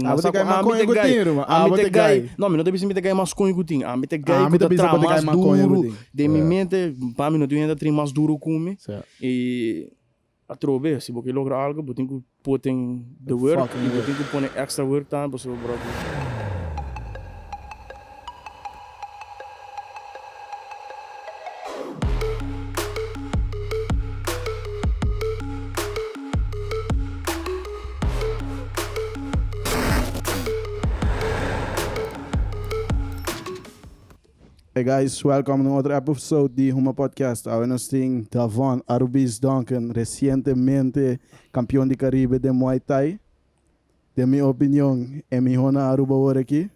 Mas você quer maconha com dinheiro, mano. Você gai. Não, mas não deve ser me mais com o tinha. A me te gai que tá mais duro. De minha mente, para mim não tem ainda mais duro como e a trobe, se você logra algo, você tem que pôr em the work e você tem que pôr extra work time para seu brother. Hey guys, welcome to another episode de HUMA Podcast. Hoy nós temos Davon, Arubeast, Duncan, recentemente campeão de Caribe de Muay Thai. De minha opinião, é melhor na Aruba agora aqui.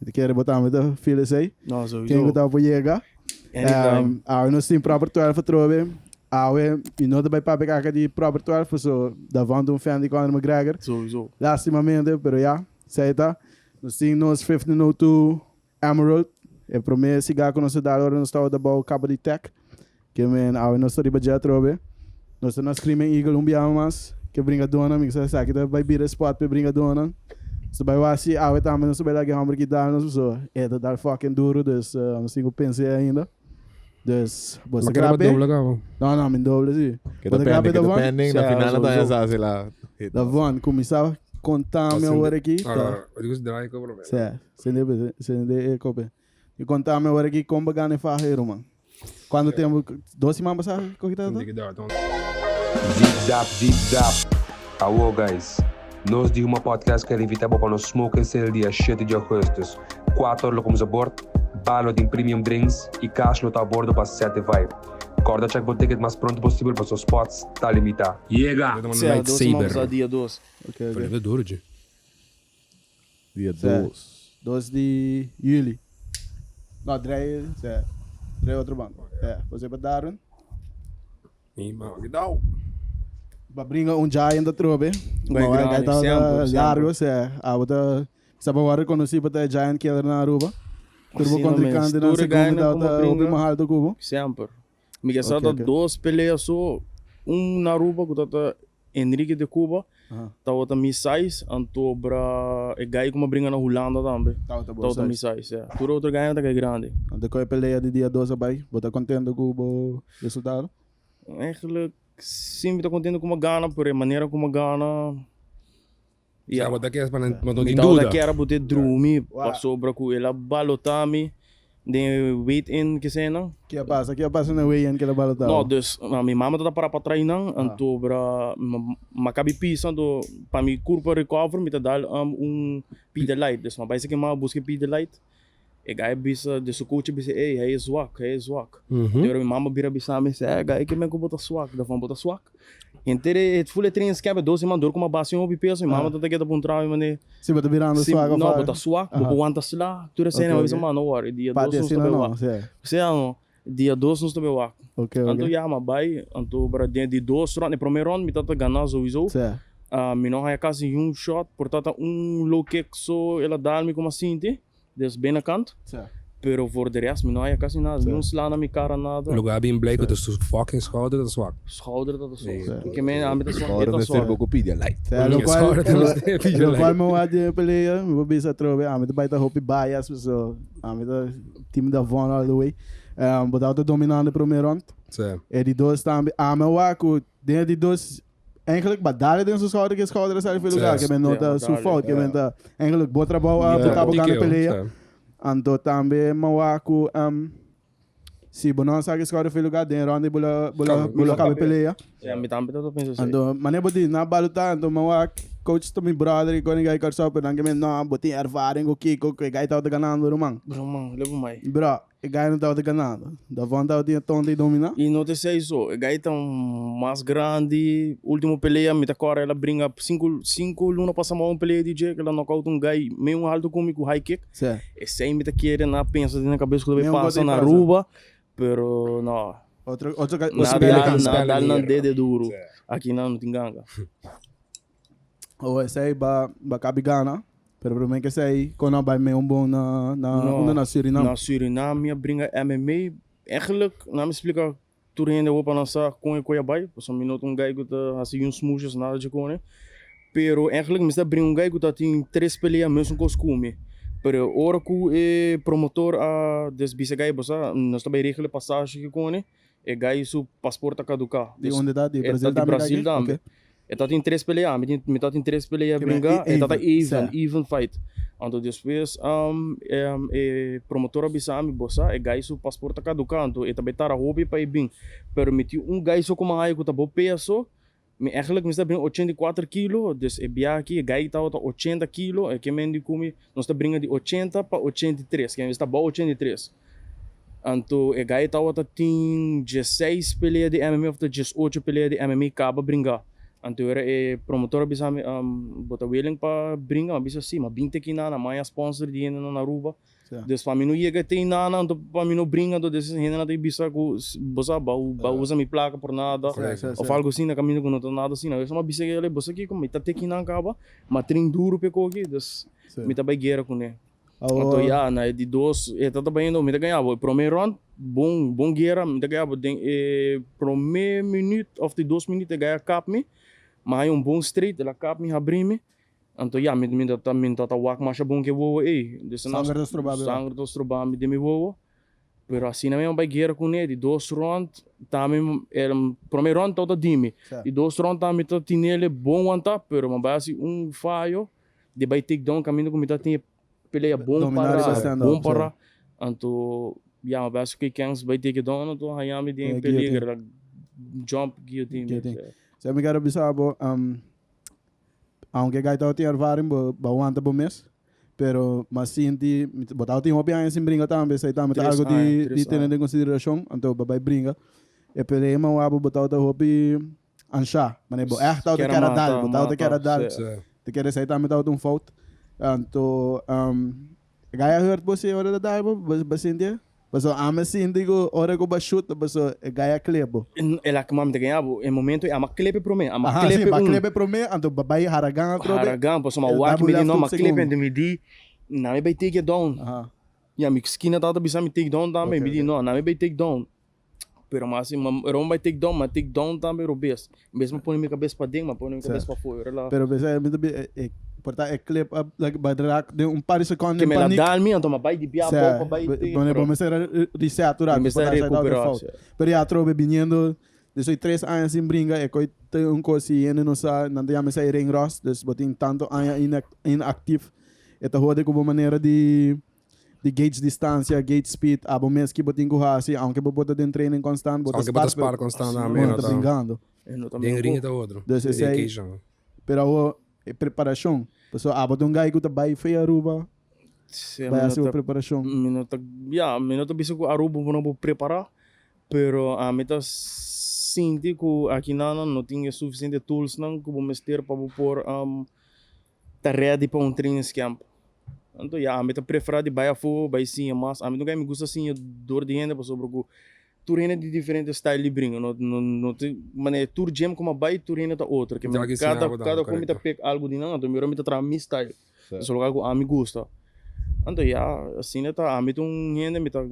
Você quer botar muita filha aí? Não, sou quem está por chegar? Hoy nós temos próprio 12 trobe. Hoy, e não vai para pegar de próprio 12, so Davon um fan de Conor McGregor. Sowieso. Lastimamente, pero ja, sei tá. Nós temos 1502 Emerald. É para mim cigar com nossa dada agora nós estamos da boa cabo de tech que men ao nós estamos já trobe nós estamos screaming eagle mas que brinca dona me sabe que vai vir spot para brinca dona se vai assim ao também nós vai lá que vamos que dar nós só é dar fucking duro dus nós tenho pensei ainda dus você grave não me doble sim que depende na final da essa sei lá Davon começava contar meu hora aqui tá eu digo drai que problema certo se cope e contar meu hora aqui como ganha farreiro, mano. Quando temos 2 semanas para corrida? Deep dap. Alô, guys. Nós de uma podcast que invitamos para nos smoke sale dia 7 de agosto. 4 horas como a bordo, balo de premium drinks e cash está a bordo para 7 vibe. Corda check o ticket mais pronto possível para seus spots, está limitado. Chega! Lightsaber. Dia 2. Ok. Foi duro, de. Dia 2 de julho. Não, Dre outro banco. Você vai dar um? Que dá o. Vai brincar giant da trobe. Vai largo, sabe agora conheci para giant killer na Aruba. Turbo contrincante na segunda da última hal do cubo. Sempre. Me gastava 2 peleas só. Na Aruba, que tá Henrique de Cuba. Tá outra missais, antobra e gai como brinca na Holanda também. Tá outra missais, Tudo outro gai tá grande. Ande com a peleia de dia 12 vai, você contente com o resultado? Eigenlijk sim, tô contente com a gana, por a maneira como a gana. Ja, wat dat is maar niet doen. Dat keer bote drumi, passou para com ela balotami. De weight-in que sei não. Que passa na weigh-in que ela balota. Não, dus a minha mama tá para treinar, então para macabi pisando para mi corpo recover, me tá dar Pedialyte, dus mas parece que mal busca Pedialyte. E gai bisa de seu coach bisa, hey, hij is zwak. Então minha mama vira bisa me se, gai que me que bota swak, Davon bota swak. Inteiro het volle training skebe 12 man door com uma base op peso, minha mama tá que tá bom trabalho, mane. Se bota virando swak, não bota swak, bobo anda lá, tudo assim, não bisa mano, hora dia 2 não está bem. Você não, dia 2 não está bem. Ok. Então já mas vai, então para dia de 2 round, no primeiro round me tá ganhando sowieso. Me não é quase shot, portanto low kick só ela dá-me como assim, dus bem na canto. Pero voor de rest, não é quase nada. Não slaan na minha cara nada. O lugar bem bleek, dat is fucking schouder, dat is zwak. Schouder, dat is zwak. Ik meen aan met de zwak. Schouder is er ook op Pedialyte. Lo qual me vai de peleia, me vou bisa trobe, met de baita hopi bias, so, met de team Davon all the way. Botar o dominante primeiro round. E de 2 também, me waku, dentro de 2 eigenlijk badale den zijn schouder, que schouder is veel lugar, que men nota su fout, que men tá eigenlijk bom trabalho, botar bacana peleia. Anto também mawaku se bonon sabe que schouder veel lugar dentro, onde bula cabe peleia. Me também tô pensando assim. Anto mané boti na baluta, anto mawak coach to meu brother, quando gai corso, pero nange men não boti ervaring o kiko, que gai tá ganhando rumang. Levo mais. Bro, e gai não tá ganhando. Davon tá de tom de dominar. E não te sei isso, e gai tá mais grande, último peleia, me tá cora ela brinca 5 luna passa mal peleia DJ, que ela knockout gái meio alto comigo high kick. E sem me tá querendo na pensa na cabeça que vai passar na Aruba, pero não. Outro nada não de duro. Aqui não tem ganga. Ou sei ba cabe gana. Pero para mim que sei quando vai meio bom na Suriname. Na Suriname brinca MMA. Eigenlijk, não me explica tudo ainda vou para nossa com e coia bai. Por um minuto gái que tá assim uns smoothes nada de cone. Pero eigenlijk me está brincar um gajo que tá tem 3 peleas mesmo costume. Pero ora que o promotor a desbisa gajo bossa, nós também regula passagem que com né, é gajo su passaporte caducar. De onde tá? De Brasil de Brasil também. Tá tem 3 peleas, me tá tem 3 peleas brincar, tá even fight. Então depois promotor avisa me bossa, é gajo su passaporte caducar, então também tá a hobby para ir bem. Pero meti gajo como aí que tá bom peso. Eigenlijk está brengen 84 kilo, dus aqui, gai tá 80 kilo, que mendi come, nós tá brinca de 80 para 83, que está bom 83. Então, gai tá tem 16 peleas de MMA, ou 18 peleas de MMA acaba brincar. Então, era promotor abisa bota willing para brincar, abisa sim, mas 20 aqui na minha sponsor de na Aruba. Dus para mim não ia ter nada, então para mim não brinca, então desses gente não tem bisa com bossa usa minha placa por nada, ou algo assim na caminho que não tem nada assim, eu só uma bisa que ele bossa aqui como tá aqui na acaba, mas tem duro pecou aqui, dus me tá bem guerra com ele. Então já na de dois, tá também não me tá ganhava, primeiro round bom guerra, me tá ganhava, primeiro minuto ou de 2 minutos ganha cap me, mas bom straight, ela cap me abrir me. Então, ja, minta tá wak mais bom que voa aí. Sangue dos trobami de me voa. Pero assim na mesma guerra com ele, 2 rounds, também primeiro round tá dime. E 2 rounds também tá tinele bom anta, pero mas base falho, de vai take down caminho como tá tem peleia bom para. Então, ja, mas base que quem vai take down, então aí me tem peleia jump guillotine. Você me quer avisar aunque gaita tem ervaring bawanta bo mes pero mas sinti botao tem hobby ainda sem brinca também sai também algo de ter em consideração então babai brinca e pele ma wabo botao da hobby ansha mane bo echt out quer dar botao te quer dar te quer sai também tá um fault então gaia hurt você hora da dar bo sentir Baso amasin digo ora ko ba shoot baso gaya klebo. Ela que mam de ganhabo em momento ama klebe pro me, ama klebe pro me, ando babai haragan trobe. Haragan, baso ma wak me no ma klebe de me di, na me vai take down. Ya mi skina tá bisa me take down também, me di no, na me vai take down. Pero mas assim, rom vai take down também Arubeast. Mesmo põe minha cabeça para dentro, mas põe minha cabeça para fora lá. Pero bisa me porta é clip up like badrak de par de seconde que me la dá minha toma vai de bia pouco vai ter bom mas era reset aturar pero já trobe viniendo de 3 anos sem brinca e coi tem coisa e não sa não tem a mesa ring ross des botin tanto anos inactive e tá roda como maneira de gauge distância, gauge speed, abo mês que botin com assim, aunque bota de treino constante, bota spar constante na mesa, tá brincando. Tem ring tá outro. Pero preparação, pessoal, bota gai que tá bem feia Aruba. Vai assim a preparação. Minuto bisa ko Aruba não preparar, pero a meta sinti que aqui não tinha suficiente tools não que vou mestre para pôr tá ready para treino camp. Então, a meta preferida de baia fo, vai sim, mas a mim não me gusta assim dor de renda, sobre o turina de diferentes styles de brinco, não tem, mas tour gem como baia turina tá outra, que cada comida pega algo de não, então melhor me tá mi style, só lugar que a mim gusta. Então, assim tá, a mim um renda me tá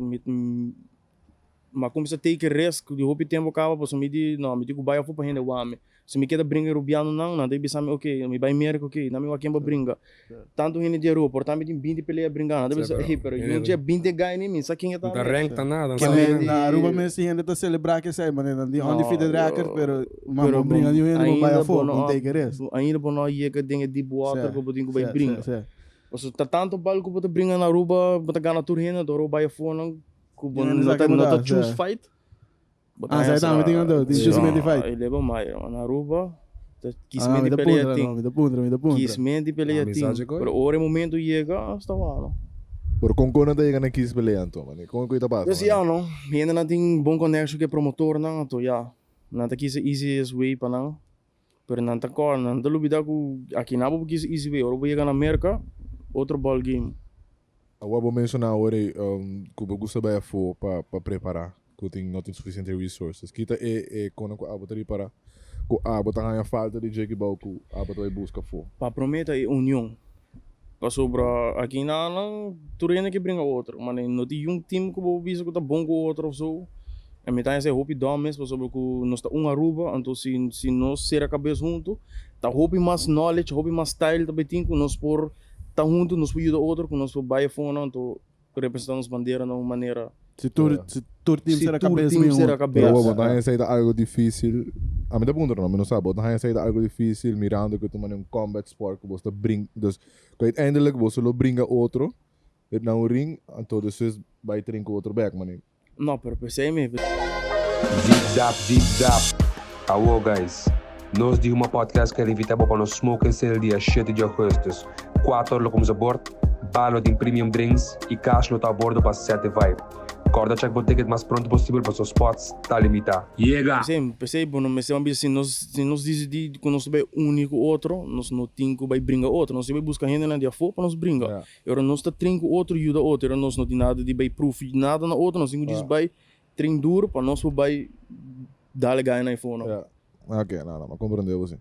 mas como se take risk de hobby tempo acaba, posso me di, não, me digo baia fo para renda o ame. Se me queda brincar rubiano não tem bisa ok, me vai merca ok, não me vai queimar brinca. Tanto rende de Aruba, portanto me 20 peleia brincar, não deve ser, pero um dia 20 ganha nem mim, sabe quem é tá? Da rank tá nada, na Aruba me se rende tá celebrar que sai, mas não tem onde fit record, pero uma brinca de rende baia fo, não take risk. Ainda por nós ia que tem de water que botinho vai brincar. Você tá tanto balco para brincar na Aruba, para ganhar na turina, do Aruba baia fo não, que não tá choose fight. Sai também tem andou, tem justamente fight. Ele leva mais, na Aruba, quismente de peleia tem. Quismente de peleia tem. Pero ora momento chega, está lá. Por com não tá chegando aqui peleando, mano. Com cuida basta. Mas já não, ainda não tem bom conexão que promotor não, então já. Não tá aqui easiest way para não. Pero não tá cor, não tá lubida que aqui não porque easy way, ora vou chegar na América, outro ball game. Eu vou mencionar agora que eu gosto de for para preparar. Que não tem suficiente resources. Kita quando a botaria para a botar a falta de jegue balco a botar busca for. Para prometer é união. Para sobre aqui não turena que brinca outro, mas não tem time que vou ver que tá bom com outro só. A metade é hope domes para sobre que nós tá Aruba, então se nós ser a cabeça junto, tá hobby mais knowledge, hobby mais style também tem que nós por tá junto, nós por ajudar outro, que nós por baia fone, então representamos bandeira de uma maneira. Se tu time será cabeça mesmo. Pero botar em saída algo difícil. A mim tá bom, não, não sabe. Botar em saída algo difícil, mirando que tu mano um combat sport que você brinca, dus que uiteindelijk você lo brinca outro, het na um ring, então depois vai trincar outro back, mano. Não, pero pensei mesmo. Deep zap. Alô, guys. Nós de uma podcast que invitamos para nos smoke sale dia 7 de agosto. 4 horas como a bordo, balo de premium drinks e cash tá a bordo para 7 vibe. Corda check o ticket mais pronto possível para os spots tá limitado. Pensei, bom, mas se nós decidimos que nós somos único outro, nós não temos que brincar outro, nós vamos buscar gente na dia for para nós brincar. Agora nós tá trinco outro ajuda outro, agora nós não tem nada de vai proof nada na outro, nós temos que vai trein duro para nós vai dar legal na iPhone. Ok, não, compreendeu você.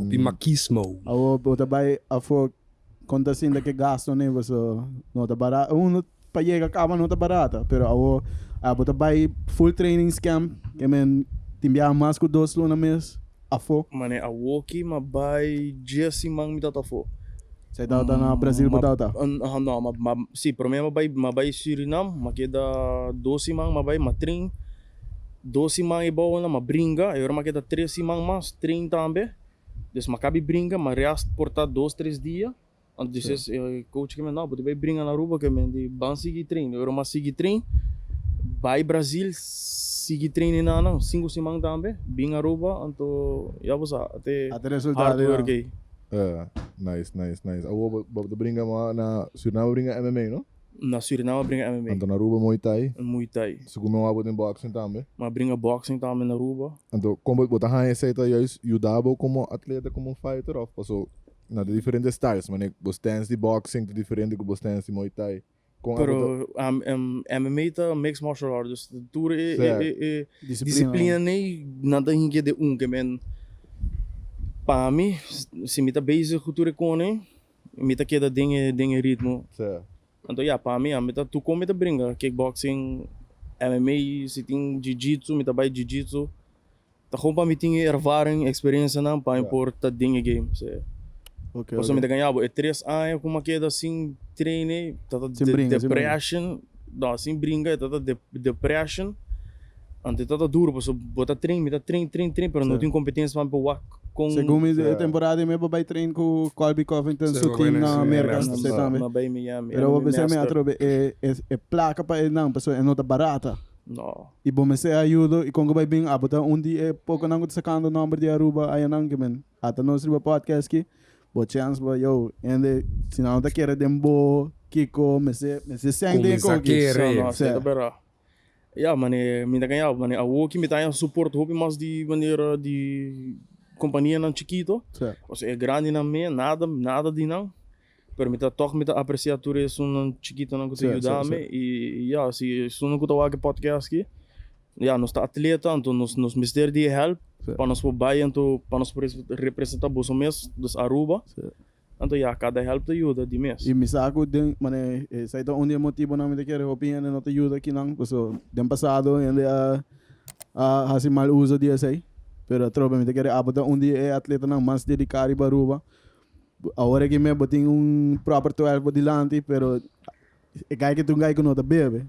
Pimaquismo. O trabalho conta assim que gasto né, você não tá barato. Para chegar acaba não tá barata, pero o trabalho full training camp, que men timbia mais que 2 lunas mês a fo. Mane a walkie ma vai Jesse mang mi tata fo. Você tá na Brasil botata. Não, sim, para mim ma vai Suriname, ma queda 12 mang ma vai matrim. 12 mang ibaw na ma bringa, agora ma queda 13 mang mas, 30 também. Des ma cabe bringa, ma reast portar 2-3 dias. Antes coach que me não, você vai brincar na Aruba que me de ban seguir treino, agora ma seguir treino. Vai Brasil seguir treino não, 5 semanas também, bem Aruba, então já você até resultado work. Nice. Você brinca na Suriname brinca MMA, não? Na Suriname brinca MMA. Então na Aruba Muay Thai. Muay Thai. Segundo uma boa em boxing também. Mas brinca boxing também na Aruba. Então como você tá aceita ajudava como atleta como fighter of, passou na de diferentes styles, mas você tem de boxing de diferente que você tem de Muay Thai. Pero MMA tá mixed martial arts, tudo é disciplina nem nada hinge de que men para mim se me tá base cultura com me tá queda dengue ritmo. Então para mim me tá tu como tá brinca kickboxing, MMA, se tem jiu-jitsu, me tá vai jiu-jitsu. Tá como para mim tem ervaring, experiência não para importa dengue game. Okay, me tá ganhava 3 anos com uma queda assim treine, tá depression, não assim brinca, tá depression. Ante tá duro, você bota treino, pero não tem competência para o com segunda temporada me vai treino com Colby Covington seu time na América, você também. Pero o BC me atrobe é placa para não, pessoa é nota barata. Não. E bom me se ajuda e quando vai bem a botar dia pouco não sacando o número de Aruba aí não que men. Até nós riba podcast aqui. Bo chance bo yo ende se não tá querendo dembo Kiko me se sente com mane me tá ganhando, mane a walkie me tá suporte hobby mais de maneira de companhia não chiquito. Ou seja, é grande na me nada de não. Pero me tá toque me tá apreciar tudo isso não chiquito não que ajudar me e se isso não que tá aqui podcast aqui. Nós tá atleta, então nos mister de help. Para nós poder então para nós representar os mês dos Aruba, então cada help te ajuda de mês. E me saco de mané, sai da onde motivo não me quer opinião não te ajuda aqui não, porque do passado ele a assim mal uso de aí, pero trobe me quer abota onde é atleta não mais dedicado para Aruba. Agora que me botem proper 12 dilante, pero é gai que tu gai que não tá bebe.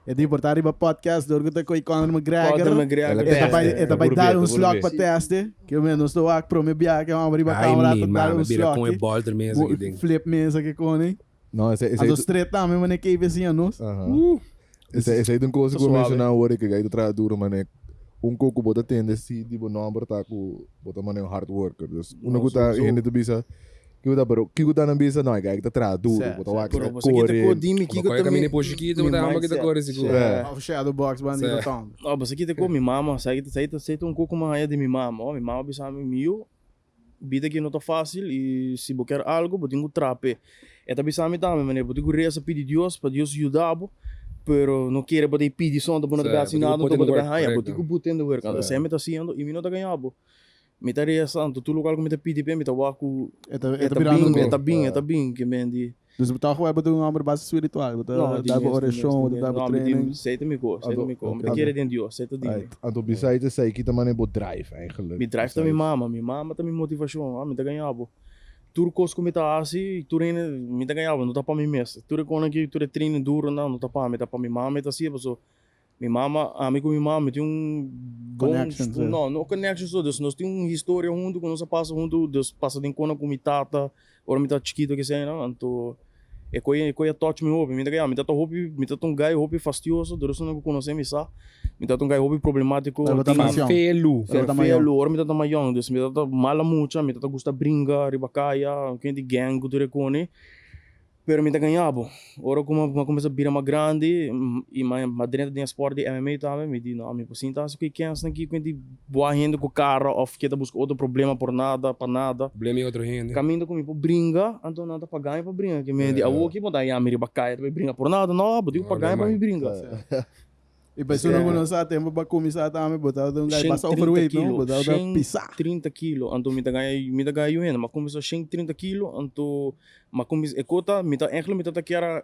É de importar para podcast do que com Conor McGregor. Ele vai dar slot para teste, que eu menos estou aqui para me biar que é uma briga câmera para dar slot. Com boulder mesmo aqui dentro. Flip mesmo aqui com ele. Não, esse é dos três também, mas que vizinho nós. Esse é de coisa que eu mencionar agora que gai do traduro, mané. Coco bota tendência de number tá com bota mané hard worker. Dus que tá gente do bisa que udah na bisa não é que tá traduro, bota o corre. Você que dime que eu também depois que tu tá uma que tá corre seguro. O shadow box bandido tom. Você que com mi mama, sai coco mais de mi mama, mi mama bisa mil. Vida que não tá fácil e se você quer algo, você tem que trape. Eta bisa me também, mané, você tem que reza pedir Deus para Deus ajudar. Pero não quer poder pedir só para não assim nada, não poder ganhar, você tem que botar no work. Então você me tá sendo e me não tá ganhando. Me tá reação, tu lugar que me tá pedir bem, me tá waku. Tá bem que mendi. Dus we toch hebben een andere basis spiritual. We hebben oração, we hebben training. Zeker me go. Met keren den Dio, zeker die. Anto besides say kita man ebo drive eigenlijk. Me drive também mama tá me motivação, me tá ganhando. Tudo coisa como tá assim, tudo me tá ganhando, não tá para mim mesmo. Tudo quando que tudo treino duro não tá para mim, tá para mim mama, tá assim, pessoal. Minha mama, amigo minha mama tem connection. Não connection só, dus nós tem história junto, quando nós passa junto, dus passa de quando com minha tata, ou minha tata chiquito que sei não, então é coisa touch me hobby, me tá hobby, me tá um guy hobby fastidioso, dus não conhece me sa, me tá um guy hobby problemático, felo, ou me tá mais young, dus me tá mala mucha, me tá gusta brincar, ribacaia, quem de gang, tudo recone. Pero me tá ganhando. Ora como começa a virar mais grande e mais dentro de esporte de MMA também, me diz, não, me assim tá se que quem aqui quando boa renda com o carro ou que tá buscando outro problema por nada, para nada. Problema em outro renda. Caminho comigo para brincar, então nada para ganhar para brincar, que me diz, aqui botar aí a mira bacaia, vai brincar por nada, não, botar para ganhar para me brincar. E pessoa não conhece a tempo para começar também, botar um guy passa overweight, não, botar pisar. 30 kg, então me tá ganhando ainda, mas começa a 30 kg, então mas começa ekota, me tá eigenlijk me tá querer,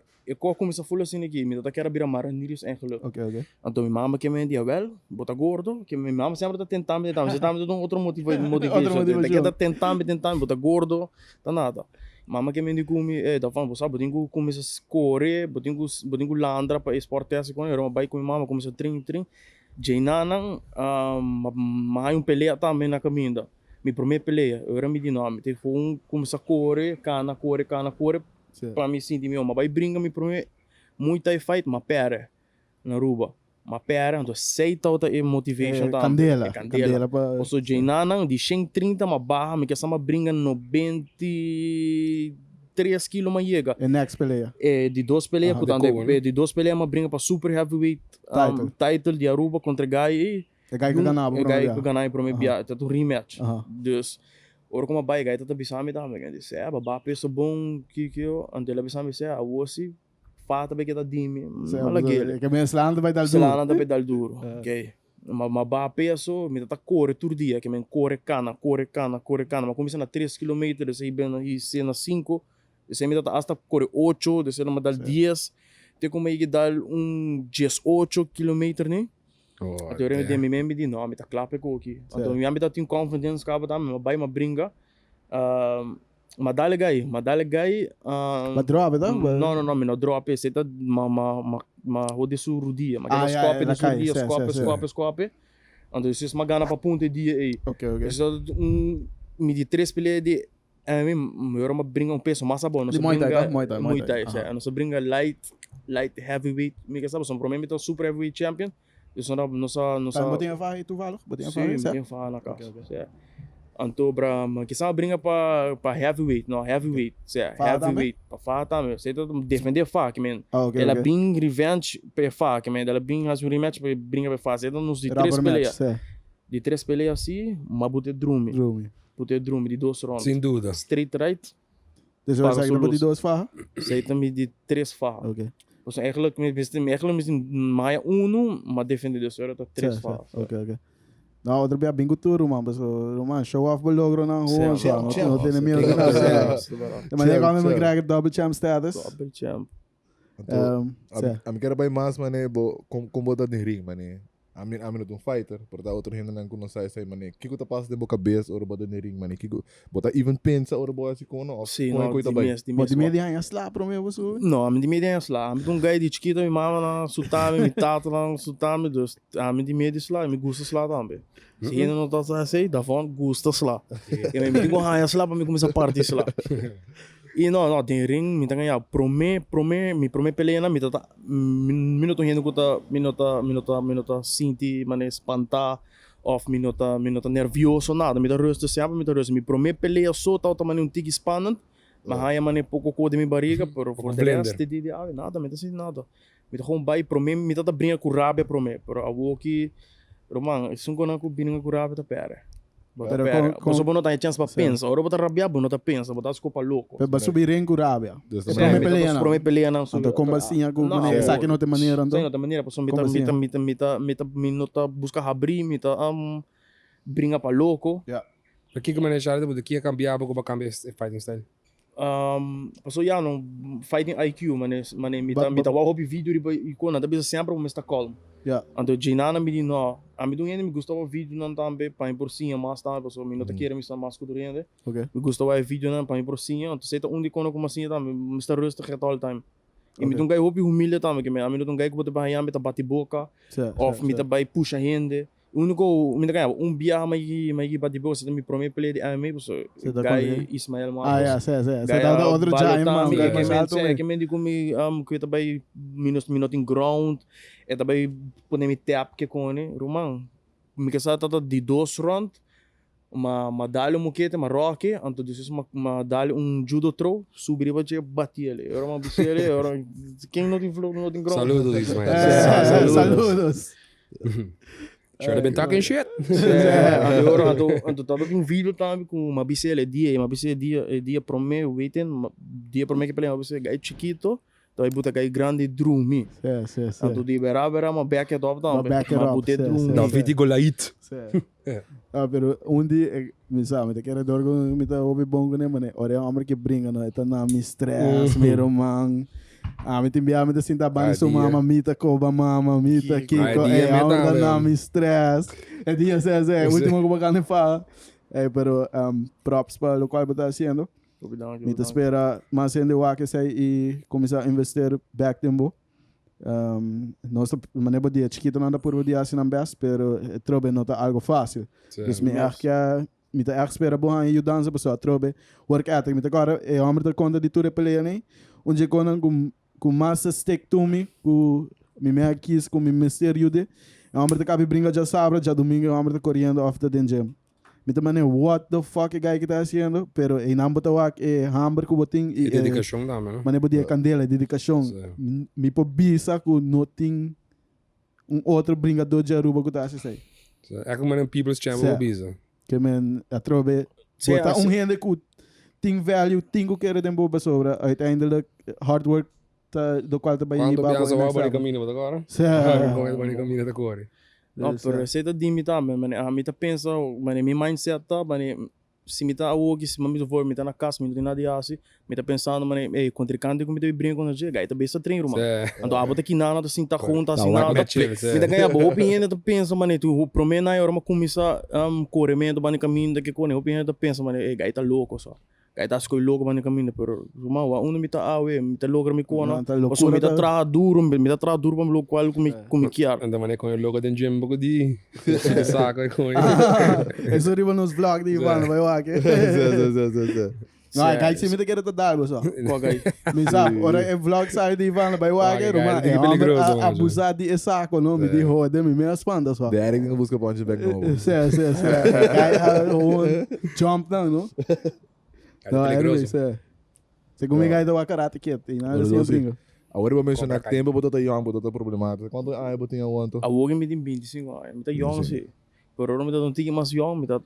começa full assim aqui, me tá querer virar marinheiros eigenlijk. Okay. Então minha mama que me diz, well, bota gordo, que minha mama sempre tá tentando, você tá dando outro motivação, tá tentando, bota gordo, tá nada. Mama que me diz comigo, Davon, você sabe, eu começo a correr, eu landra para esporte assim, quando eu vai com minha mama, começo a treinar, Jainanan, mas peleia também na caminho. Minha primeira peleia, eu era me diz, não, eu fui começar a correr, cana, para me sentir meu, mas vai brincar me primeiro, muita fight, mas pera, na Aruba. Mas pera, então aceita outra motivation também. Candela. Eu sou Jainanan, de 130, mas barra, me quer sama brinca 93 kg mais chega. É next peleia. De 2 peleias, de 2 peleias, mas brinca para super heavyweight title de Aruba contra Gai. É Gai que ganhava. É Gai que ganhava para mim, tá um rematch. Dus, ora como vai, Gai tá bisame também, disse, babá, peso bom que eu, ante ela bisame, se a você fata bem que tá dime, malaguele. Que bem slanda vai dar duro. Slanda vai dar duro. OK. Mas ba peso, me tá corre todo dia, que men corre cana, mas começa na 3 km, aí bem aí cena 5, aí me tá hasta corre 8, aí me dá 10, tem como aí dar 18 km, né? Então eu me diz, não, me tá claro com aqui. Então me tá tem confidence que tá, me vai me brinca. Madale gai. Mas drop, tá? Não, me não drop, você tá ma rode su rudia, mas scope. Então isso é gana para ponta dia aí. OK. Isso me de 3 pele de eu me brinca peso massa bom, não se brinca muito, não se brinca light heavyweight, me que sabe, são provavelmente tá super heavyweight champion. Isso não botinha vai tu valo, botinha vai. Sim, na casa. Então, que sabe brinca para heavyweight, não, heavyweight, heavyweight, para falar também, você tá defender faca, man. Ela bem revenge para faca, man, ela bem faz um rematch para brinca para faca, então nos de 3 peleias. De 3 peleias assim, mas bote drum de 2 rounds. Sem dúvida. Straight right. Deixa eu sair de 2 farra. Sei também de 3 farra. OK. Então, eigenlijk mais 1, mas defender de só tá 3 farra. OK. Não, outro dia bingo tudo, mano, show off belogro na rua, não tem nem medo na mas nem como me krijgen double champ status. Double champ. A mim quero bem mais, mané, com botar de ring, mané. A mim não fighter, por dar outro renda não conhece aí, mané. Que tá passa de boca cabeça ou botar de ring, mané. Que botar even pensa ou botar assim com não. Sim, não, de media é slá para mim você. Não, a mim de media é slá. A mim um guy de chiquito, minha mama na sutame, me tata na sutame, dus a mim de media slá, me gusta slá também. Se ainda não tá assim, Davon gusta slá. E me digo, slá para mim começar a partir slá. E não, tem ring, me tá ganhando. Promê, peleia na me tá minuto rindo com tá minuto sinti, mané espantar, of minuto nervioso nada, me tá rosto sempre, me tá rosto. Me promê peleia só tá mané tig spannend, mas aí mané pouco code minha barriga, por de resto de nada, me tá assim nada. Me tá com bai promê, me tá brinca com rabia promê, por a que Roman, isso não com brinca com rabia tá pera. Você não tem chance para pensar, agora você rabia, não tá pensa, você desculpa louco. Para subir em rabia. Promê peleia não. Então como assim a maneira, sabe que não tem maneira então? Não tem maneira, porque me tá busca abrir, me tá brinca para louco. Para que maneira já depois que cambiar para cambiar fighting style? Passou já não fighting IQ, mane mita wa hobby vídeo e quando nada bisa sempre mas tá calmo. Yeah. Então Gina me diz não, a mim me gostava vídeo não também para por cima mas tá, passou me não tá querendo me mais culturando. Okay. Me gostava vídeo não para por cima, então sei tá onde quando como assim tá, Mr. Rustig het all time. E me tungai hobby humilde também, que me a mim não tungai que botar bahia me tá bate boca, of me tá vai puxa gente. Único, me ganhava biar mais bate boca, você me promete pele de MMA, você gai Ismael Marcos. Ah, você dá outro já, irmão. Que me digo me que também minuto em ground, é também poder me tap que com né, Roman. Me que sa tata de 2 round, uma dali moquete, uma roque, então depois uma dali judo throw, subir para te bater ele. Era uma bicele, era quem não tem flow, não tem ground. Saludos, Ismael. Saludos. Should have been talking shit. Agora, então tava um vídeo também com uma bicele dia para mim, waiting, dia para mim que uma bicele gai chiquito, então aí bota gai grande drum. Então de berabera uma back it up também, uma bota drum. David Golait. Pero onde me sabe, te quero dorgo, me tá ouve bom né, mano. Ora é um homem que brinca, não, tá na me stress, me romang. Me timbia me assim tá bem so mama mita coba mama mita que é na me stress. É dia é último que bacana fala. Pero props para o qual você tá fazendo. Me te espera mais ainda o que sai e começar a investir back tempo. Nossa maneira de chiquito não dá por dia assim não best, pero trobe não tá algo fácil. Dus me acho que me tá espera bom aí o dança pessoa trobe work ethic me tá agora é homem da conta de tudo peleia né. Onde quando com massa stick to me, com me aqui com me mistério de, é homem da cabe brinca já sábado, já domingo é homem da correndo off the gym. Me também what the fuck guy que tá fazendo, pero em não botar o é hamburger com botin e dedicação da mano. Mas botar candela, dedicação. Me po bisa com nothing outro brincador de Aruba que tá fazendo. É como um people's champion bisa. Que men atrobe botar rende com tem value, tem que querer dem boba sobra, uiteindelijk hard work do qual te vai ir para o next caminho agora. Quando vai caminho da cor. Não, pero você tá dimita, mano, a mim tá pensa, mano, minha mindset tá, mano, se me tá hoje, se me for, me tá na casa, me tá nada de assim, me tá pensando, mano, contrincante como me tá brinco quando chega, aí tá bem essa treino, mano. Então a bota aqui nada, assim tá junto, assim nada, me tá ganhar boa opinião, tá pensa, mano, tu promete na hora, mas começa corremento, mano, caminho daqui com, opinião tá pensa, mano, aí tá louco só. Kaya tas ko logo man kami pero rumawa uno mita awe mita logo mi ko na so mita tra duro pam lo qual kumi kiar anda man com o logo den gym bugo di saco com eso riba nos vlog di Ivan vai lá que não aí se mita quer tá dar só qual gai me sabe ora é vlog sai di Ivan vai lá que ruma abusar de saco não me de roda me espanta só Derek não busca punch back no jump down não. Não, é isso, Você comigo aí do karate quieto, e nada assim brinco. Agora eu vou mencionar que tempo botou young, botou problemático. Quando eu botei a ontem. A hoje me tem 25 anos, me tá young sim. Pero ahora me tá um tique mais young, me tá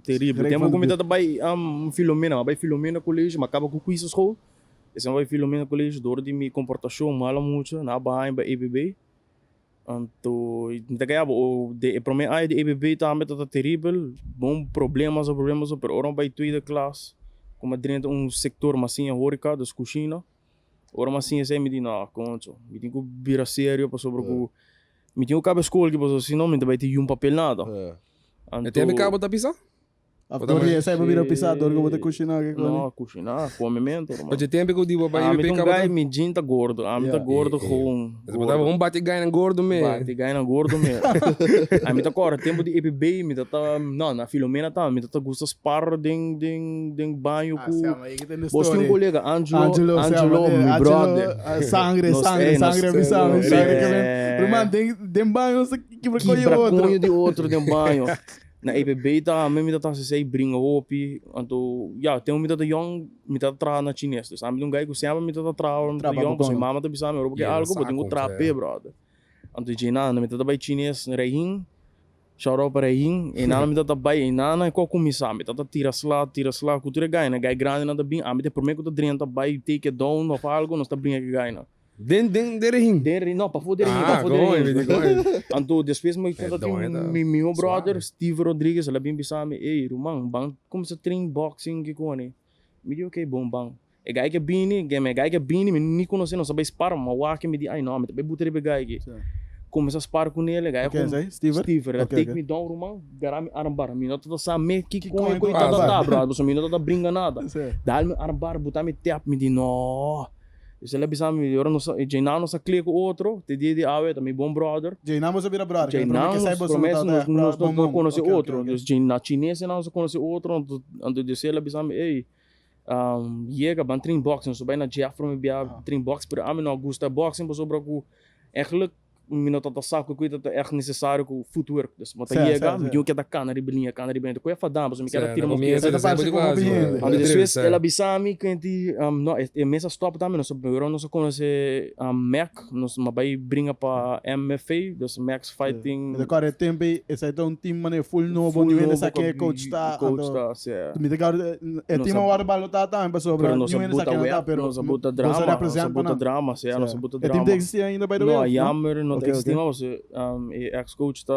terrível. Tempo que me tá vai Filomena colégio, mas acaba com quiz school. Esse vai Filomena colégio, dor de me comportação mala muito, na barra em ABB. Então, me tá ganhando o de prome ai de ABB tá me tá terrível, bom problemas, pero ahora vai tudo da classe. Como dentro sector massinha hórica das cozinhas. Ora massinha sei me diz não, conto. Me tem que virar sério para sobre o me tem que acabar escola que você senão me vai ter papel nada. Tem que acabar da pizza? Agora sai para virar pisador que eu vou ter cozinhar que não, cozinhar, comimento. Mas tem que eu digo para ir pegar gai me jinta gordo, me tá gordo com. Mas botava bate gai na gordo mesmo. Bate gai na gordo mesmo. Me tá agora tempo de EPB, me tá não, na Filomena tá, me tá gosta spar den banho com. Você tem um colega Angelo, meu brother. Sangue me sabe, que mano tem banho que vai de outro den banho. Na EPB tá, mesmo tá se brinca opi, então, tem me tá young, me tá tra na chinesa, sabe? Um gai que sempre me tá tra young, porque mama tá bisama, eu porque algo botinho o trape, brother. Então, Gina, me tá vai chinês, rein, chorou para rein, e nada me tá vai, e nada qual comissão, me tá tira slá, cultura gai, na gai grande nada bem, me tá por mim que tá dentro vai take it down ou algo, não está brinca que gai na. Derem não, para foder então depois me conta meu brother Steve Rodrigues ele bem bisame ei irmão bang como se trein boxing que cone Me diz, ok, bom, bang. E gai que bini, me nem conhece, não sabe spar, mas o que me diz, ai não, me também buter gai que. Começa a spar com ele, gai okay, com Steve, take me down, rumang, garami armbar, me não tá sabe que com ele tá bro, você me não tá brinca nada. Dá-me armbar, botar me tap, me diz, não. Isso ele bisa me, eu não sei, Jaina não se clica outro, te diz de awe, também bom brother. Jaina você vira brother. Jaina nos promessa não conhece outro, na chinesa não se conhece outro, ando de ele bisa me, ei. Chega ban train boxing, so bijna Jeffro me bia train box, pero a mim não gosta boxing, por sobre que eigenlijk me tá saco que é echt necessário com footwork, dus mas chega, me diu que da cana ribelinha, que é fadam, mas me quer tirar uma coisa, ando depois ela bisa me que não é mesa stop também, não sobre não se conhece Mac, não se vai brinca para MMA, dus Max fighting. Agora tempo esse é um time mané full novo, não é que é coach tá, me agora é time agora balota também, para sobre não é que tá, pero não bota drama, se não bota drama. É time que existe ainda by the way. Não, jammer não estima você ex-coach tá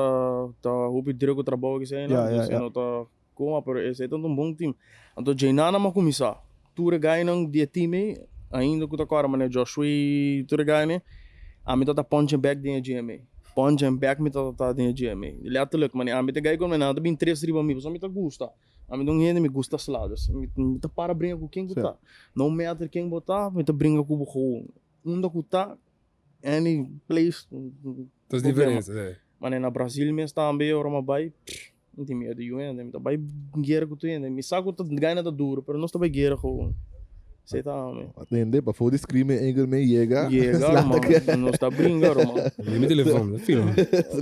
hope direito trabalho que sei não tá como pero esse é um bom time então Jaina não começar tudo ganha não dia time ainda que tá agora mas Joshua tudo ganha a mim tá punching back dentro GMA punching back me tá dentro GMA ele até mas a mim tá ganha como nada bem 3 riba mim só me tá gosta a mim não rende me gosta saladas me tá para brincar com quem botar não matter quem botar me tá brincar com o que tá any place. Das diferenças, Mas na Brasil mesmo também ora uma vai, não tem medo de UN, né? Vai guerra com tu ainda, me saco tá ganha da duro, pero não está vai guerra com. Sei tá, mano. Atende, para foder escreve engel me chega. Chega, mano, não está brincando, mano. Me telefone, filho. Pero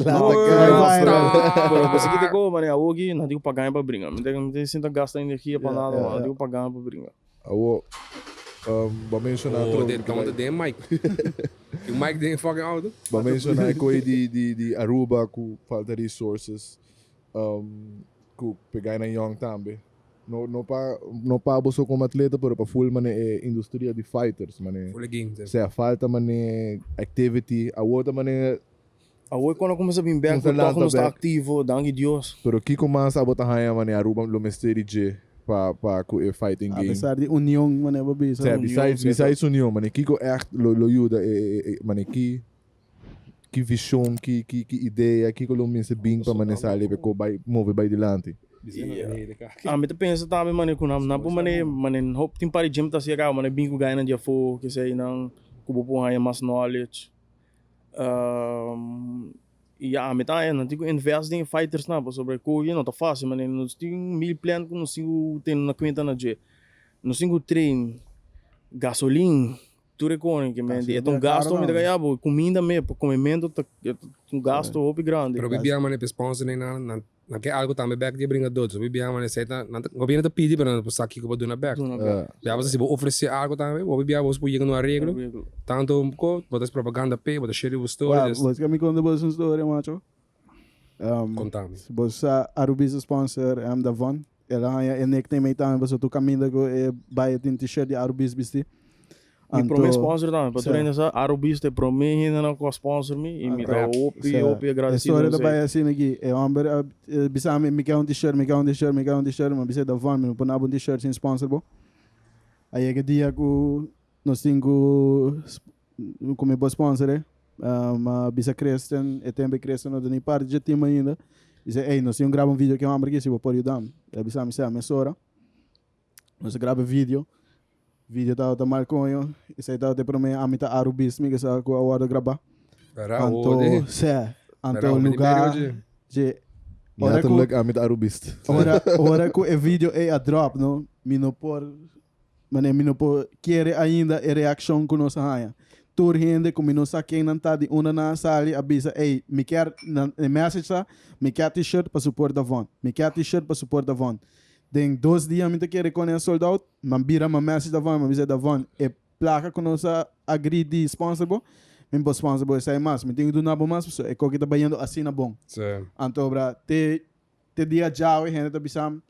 você que tem mano, a hoje não digo pagar para brincar, me tem senta gasta energia para nada, mano, digo pagar para brincar. Vou mencionar de mic. O mic de fucking auto. Vou mencionar coisa de Aruba com falta de resources. Com pegar na young também. Não para você como atleta, pero para full mane indústria de fighters, mane. Full games. Se a falta mane activity, a outra mane. A outra quando começa a vir back, não está ativo, dangue Deus. Pero que começa a botar raia mane Aruba lo mestre de para fighting game. Apesar de união, mano, é babisa. Besides união, mano, Kiko echt lo ajuda, mano, que visão, que ideia, Kiko lo minste bing para mano sair para vai mover vai dilante. A mim pensa também, mano, com na por mano, hope tem para gym tá chega, mano, bing com ganha dia for, que sei não, cubo por aí mais knowledge. Ja, met aan en ik invest in fighters na, sobre coisa não tá fácil, mas nós tem 1000 plan que nós tem na conta na je. Nós tem trein, gasolina, tudo com que me é gasto me ganhar, comida me, comimento tá gasto grande. Pero bibia mane sponsor na que algo também back de brinca dois, bibia mane seta, não governo tá pedir para não saque que para back. Já você se oferecer algo também, bibia você pode ir no arreglo. Tanto botas propaganda pe, botas share o story. Você que me conta boas história, macho. Contame. Você Arubeast sponsor, Davon. Ela é nickname também, você tu caminha com buy t-shirt de Arubeast bisti. Me promete sponsor também, para tu ainda essa Arubeast promete ainda não com sponsor me e me dá OP agradecido. A história da baia assim aqui, é homem, bisa me quer t-shirt, mas bisa Davon, me não põe um t-shirt sem sponsor bo. Aí é que dia que nós temos como bom sponsor, mas bisa Christian, e também Christian não tem parte de time ainda. Diz, ei, nós temos gravar vídeo que é homem aqui, se vou pôr o dam. É bisa me se a mesora. Nós grava vídeo tá marconho, isso aí tá para mim a mita Arubeast, me que sa com a hora gravar. Anto lugar de ora com a mita Arubeast. Ora com o vídeo é a drop, no, me não por querer ainda a reação com nossa raia. Tur gente como não sabe quem não tá de uma na sala avisa, ei, me quer message sa, me quer t-shirt para suportar Davon, me quer t-shirt para suportar Davon. Den 2 dias me quer reconhecer soldado, mas vira uma message Davon, mas dizer Davon é placa com nossa agree de sponsor bo, me bo sponsor bo sai mais, me tenho do nabo mais, pessoa é que tá banhando assim na bom. Sim. Então bra, te dia já e gente tá bisam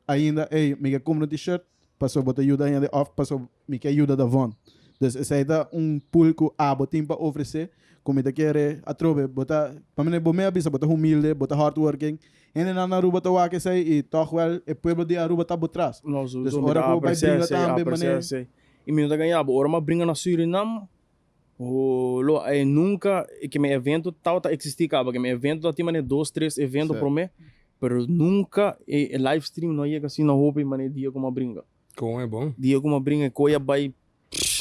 ainda, ei, me quer comprar t-shirt, passou botar ajuda ainda off, passou me quer ajuda Davon. Dus esse aí dá pool que botem para oferecer, como ele quer a trove, botar, para mim é bom me avisa, botar humilde, botar hardworking, En na Aruba te waken zei, e toch wel, o pueblo de Aruba tá por trás. Dus ora ko bij bringa também, mané. E minuto ganhava, ora ma bringa na Suriname, nunca, que meu evento tal tá existia, que meu evento tá tinha mané 2, 3 eventos por mês, pero nunca live stream não ia assim na roupa mané dia como bringa. Como é bom. Dia como bringa, coia vai.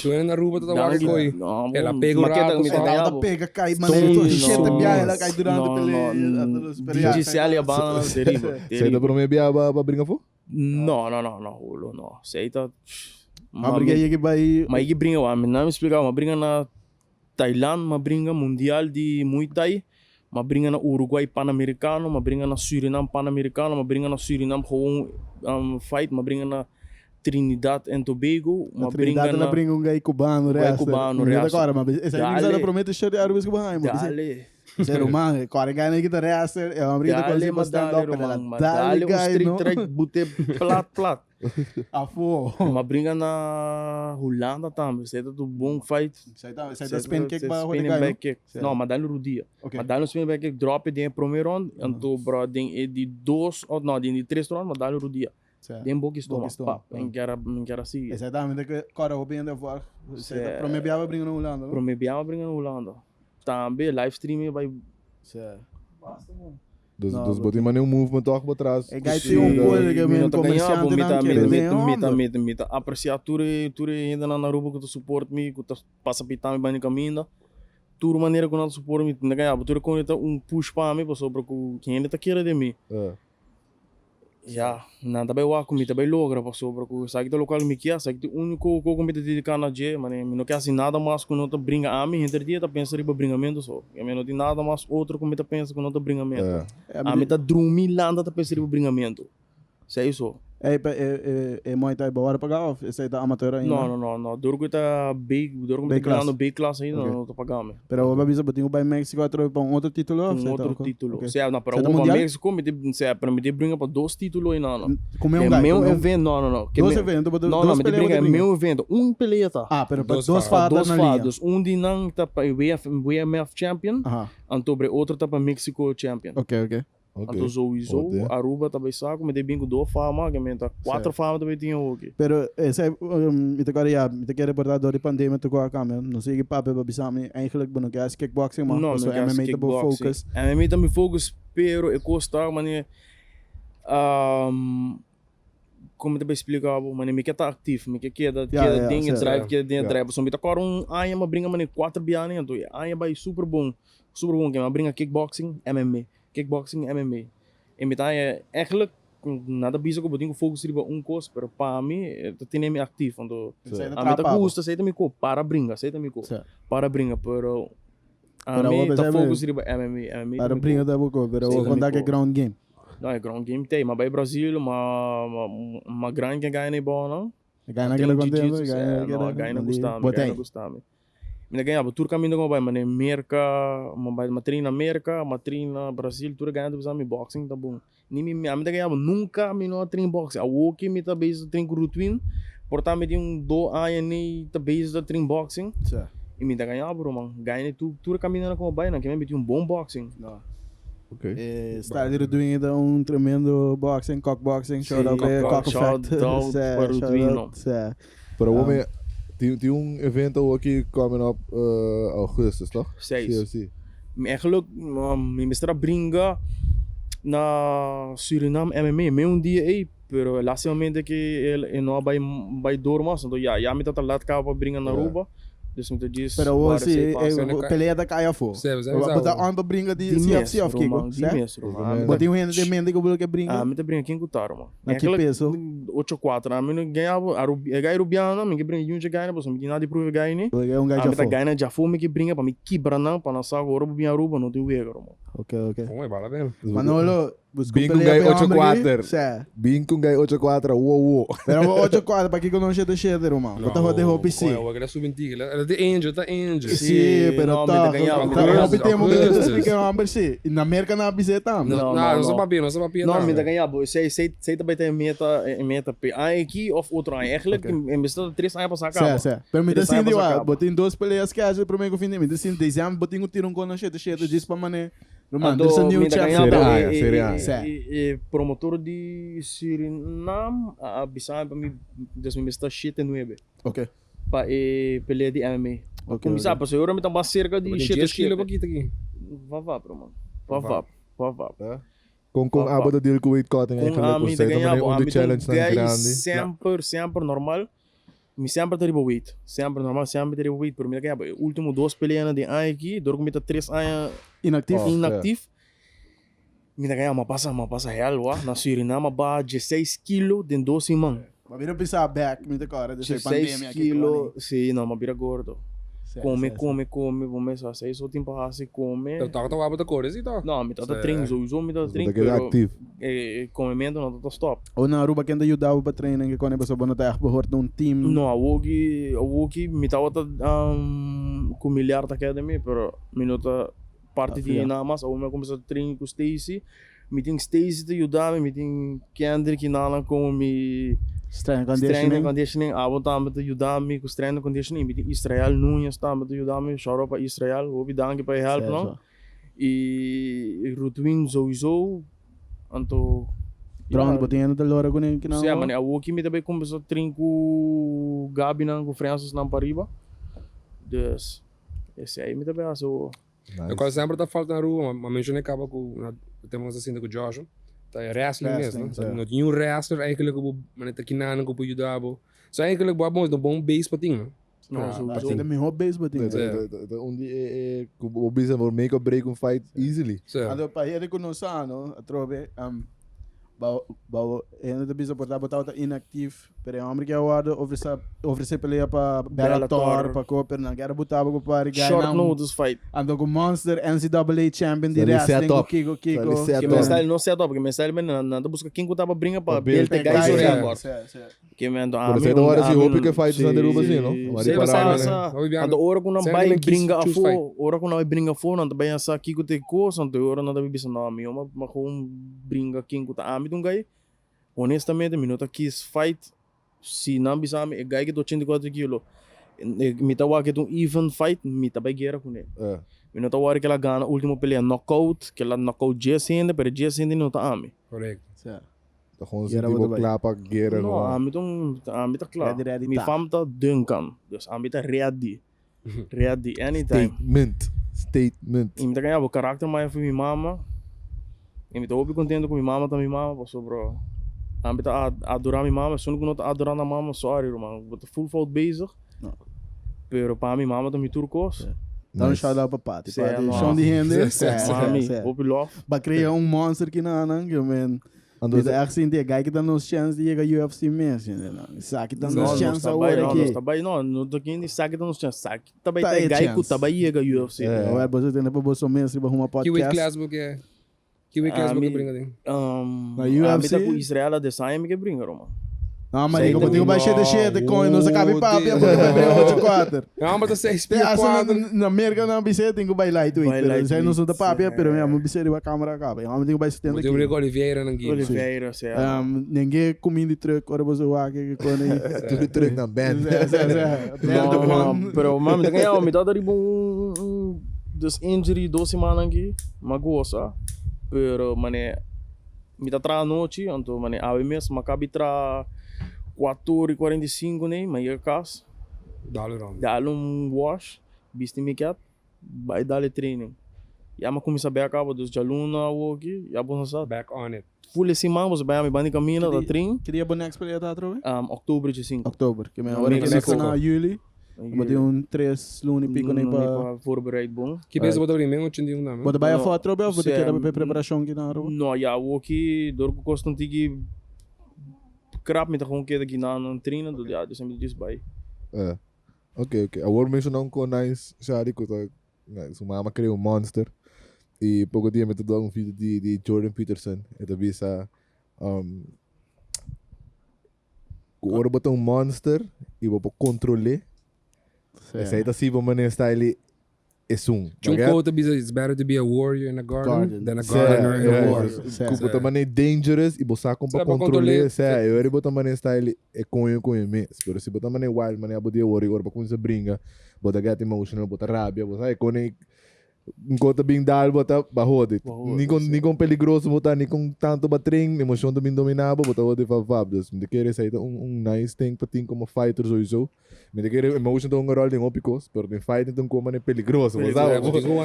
Tu é na Aruba, tu tá waken coi. Ela pega o rato, ela pega, cai, mané, tu cheta biar, ela cai durante pele. Judicial e bana, terrível. Você ainda por mim biar para brincar fo? Não. Sei tá. Mas briga aí que vai. Mas que brinca, não me explicar, mas brinca na Tailândia, mas brinca mundial de Muay Thai, mas brinca na Uruguai Pan-Americano, mas brinca na Suriname Pan-Americano, mas brinca na Suriname gewoon fight, mas brinca na Trinidad and Tobago, mas brinca na brinca um gai cubano, agora, mas essa aí não promete cheio de Arubeast cubano, dale. Ser humano, agora ganha que tá reacer, é uma briga com esse stand up, dale, um street track, bute plat. Afo. Mas brinca na Holanda também, você tá do bom fight. Você tá spin kick para spinning back kick. Não, mas dá-lhe rodia. Mas dá-lhe spinning back kick, drop de primeiro round, então bro, de 2 ou não, de 3 round, mas dá-lhe rodia. Tem boa questão, em que era assim. Exatamente, que cara o bem de voar. Você promebiava brinca na Holanda. Promebiava brinca na Holanda. Também live streaming vai. Basta, mano. Dus botem maar een movement toch por trás. É gaiti coisa que me comerciante não quer. Mita apreciar tudo ainda na Aruba que tu suporta me, que tu passa pitame bem no caminho. Tudo maneira que não suporta me, não ganhava. Tudo quando push para mim, sobre quem ainda tá querendo de mim. Já, nada bem o comida bem logra, sobre que sabe que o local me quer, sabe que o único que me dedicar na dia, mas não quer assim nada mais que não tá brinca a mim, entre dia tá pensando em bringamento só. Eu não tem nada mais outro que me tá pensando que não tá bringamento. A mim tá dormindo lá, tá pensando em bringamento. É isso. É muito boa para pagar off, esse aí tá amador ainda. Não, durgo tá ganhando B classe ainda, não tô pagando. Pero o babisa botinho para México para um outro título, outro título. Se não para o México, me para me brinca para 2 títulos aí não. Como é meu evento, não. 2 eventos, não, me brinca é meu evento, pelea tá. Pero para 2 fadas, de não tá para WMF champion, antobre outro tá para México champion. Ok. Anto Zoizo, Aruba também saco, me dei bingo 2 famas, que me tá 4 famas também tinha aqui. Pero esse me te queria reportar de pandemia to a câmera, não sei que papo para bisame, eigenlijk ben ik als kickboxing maar não, MMA te focus. MMA também focus, pero custa mané como te explicar, mané me quer tá ativo, me quer ding drive, so me tá agora aí uma brinca mané 4 bianes, então aí vai super bom que me brinca kickboxing, MMA. Kickboxing, MMA. En met eigenlijk nada bisa ko boting ko focus riba coisa, pero para mim tem me activo, então a mim tá gusta, sei também para brinca, pero a mim tá focus riba MMA. Para brinca da boco, pero o contar que ground game. Não, é ground game tem, mas vai Brasil, uma grande que ganha nem bom, não? Ganha aquele conteúdo, ganha gostava. Mina ganhava tudo caminho como vai, mas América, matrina América, matrina Brasil, tudo ganhava para boxing, tá bom. Nem me ganhava nunca me não trein boxing. A walkie me tá base trein routine, portanto me tinha 2 anos nem tá base da trein boxing. E me ganhava, bro, man. Ganhei tudo caminho como vai, não que me tinha bom boxing. Ok. Está doing tremendo boxing, cockboxing, shout out para o Twino. Para o homem tem evento aqui coming up augustus, toch? 6. Eigenlijk, me mistra brinca na Suriname MMA, me dia aí, pero lastimamente que ele não vai dormir, então já me tá lá cá para brincar na Aruba. Dus me diz. Pero hoje peleia da caia fo. Botar on para brinca de CFC of Kiko. Botar um rende de mente que eu quero brincar. Me tá brincando quem gutaram, mano. Que peso? 8-4, a mim ganhava, é Rubiana, me que brinca junto ganha, mas me tinha nada de prova ganha. Um gajo já foi. Ganha já foi me que brinca para me quebrar não, para não sair agora para vir Aruba, não tem erro, mano. Ok. Como é bala bem? Manolo, Bing com gai 8-4. Bing com gai 8-4, uou. Pero 8-4 para que eu não cheio de irmão. Eu tava de roupa sim. Eu agora subir ela de Angel, tá Angel. Sim, pero tá. Roupa tem uma coisa que eu amo sim. Na América na biseta. Não sou papinho, não sou papinho. Não, me ganhava. Sei também tem meta aqui ou outro ano. Eigenlijk em vez de 3 anos para sacar. Sim. Pero me decidi eu, botei 2 peleias que acho para mim que fim de me decidi dezembro botei tiro com não cheio de diz para mané. Roman, there's a new champion. Promotor de Suriname, bisa para mim, desde está 7-9. Ok. Para pelea de MMA. Ok. Bisa para eu me também cerca de 10 kilo para aqui. Vá, mano. Vá. Kung abot deal com weight cutting eigenlijk por certo, mas onde challenge na grande. Sempre normal. Me sempre teriba weight. Sempre normal, sempre teriba weight. Pero me ganha, último 2 peleas de ano aqui, dor com 3 anos inactivo. Me ganha uma passa real, na Suriname, ba 16 kilo de 12 man. Mas vira pensar back, me decora, de 16 kilo, sim, não, mas vira gordo. Come, vamos começar a isso, o tempo assim, come. Eu tava tomando da cor, assim, tá? Não, me tá treino, eu me tá treino, comimento não tá stop. Ou na Aruba que ainda ajudava para treinar, que quando você não tá a um time. Não, o que me tá com milhar da academia, pero minuto parte de nada mais, ou me começar a treinar com Stacy, me tem Stacy te ajudar, me tem Kendrick que nada como me Strength conditioning, também te ajudar-me com strength conditioning. Me tem Israel Nunes também te ajudar-me, shout para Israel, vou danke para help não. E Rutwin sowieso, anto. Drone botando da lora com que não. Sim, mano, eu aqui me também começou a treinar com Gabi não, com Francis não para riba. Dus, esse aí me também acho. Eu quase sempre tá faltando na rua, mas mencionei acaba com temos assim com o Josh. Tá wrestling mesmo, não tinha wrestler eigenlijk op maneta kinaan op judabo. So eigenlijk bom no bom base pating. Não, acho que melhor base pating. Onde o bisa voor make or break um fight easily. Ando para ele conosco, não, atrove ainda bisa botar inactivo, pero homem que agora oferecer pelea para Bellator, para Cooper, não quero botar para ganhar. Short notice fight. Ando com Monster NCAA champion de wrestling com Kiko. Que meu style não set up, porque meu style não busca quem que tava brinca para belt guys agora. Que me ando a mim. Hora se hope que fight na derruba assim, não? Mas ando hora com não vai brinca a fo, hora com não vai brinca a fo, não também essa Kiko te coisa, ando hora não deve bisa não, meu, mas com brinca quem que tá um guy, honestamente, minuto aqui fight, se não bisa me, guy que 84 kg, me tá que um even fight, me tá bem guerra com ele. Minuto agora que ela ganha último pelea knockout, que ela knockout Jesse ainda, pero Jesse ainda não tá a me. Correto. Tá com tipo clapa guerra não. A mim tá claro. Me fam tá Duncan, dus a mim tá ready, anytime. Statement. E me tá ganhando o caráter mais foi minha mama. E me tô bem contente com minha mama, tá minha mama, passou bro. A mim tá adorar minha mama, se eu não tá adorando a mama, sorry, irmão, vou tá full fault bezig. Pero para minha mama tá me turcos. Dá um shout out para Pati. Chão de rende. Mami, op love. Para criar um monster que não, que man. Mas é assim, tem guy que dá nos chance de chegar UFC mesmo, sabe? Dá nos chance agora aqui. Não tô aqui, sabe que dá nos chance, sabe? Também tem guy que também chega UFC. É, você tem para você mesmo, para uma podcast. Que weight class book é? Que weight class book brinca tem? Na UFC. Com Israel design que brinca, Roma. Não, mas eu vou baixar de cheio com não se cabe papo, eu vou abrir 8-4. Não, mas você espia quadro. Na América não biceta tem que bailar e Twitter. Já não sou da papo, pero mesmo biceta a câmera acaba. Eu tenho baixar tendo aqui. Eu brigo Oliveira não guia. Oliveira, certo. Ninguém comendo truck, ora você vai que quando tudo truck na band. Não, pero mami, tem que me dá dari bom this injury 2 semanas aqui, magosa. Pero mané me dá tra noite, então mané a mesmo macabi tra 4:45 né, mas ia casa. Dá-lhe wash, viste me cat, vai dar-lhe training. E a começa a acaba dos jaluna aqui, e a bonsa back on it. Full esse man, você vai me bani caminho da trein. Queria boa next play tá trove? Outubro de 5. Outubro, que me agora que começa na Juli. Vou ter 3 lunes pico nem para voorbereid bom. Que pensa botar primeiro 81 não. Vou dar a foto trove, vou ter que dar preparação aqui na rua. Não, já o aqui dor com constante krap met gewoon keer dat je na een trainen doet, ja, dus dan moet je dus bij. Ok. Agora mencionar com nice, Shari, que sua mama criou monster e pouco dia me deu vídeo de Jordan Peterson, e também essa agora botar monster e vou controlar. Essa aí tá assim, vamos manejar style it's better to be a warrior in a garden than a gardener in a war. Botar maneira dangerous e botar com para controlar. Eu era botar maneira style é com mesmo. Pero se botar maneira wild, maneira botar warrior, para começar brinca, botar get emotional, botar rabia, botar enquanto bem dal bota bahode. Ninguém peligroso botar, ninguém tanto batring, emoção também dominava, botar o de favab. Dus me querer sair nice thing para ting como fighter sowieso. Me querer emotion do rol de opicos, pero de fighting tem como é peligroso, mas sabe?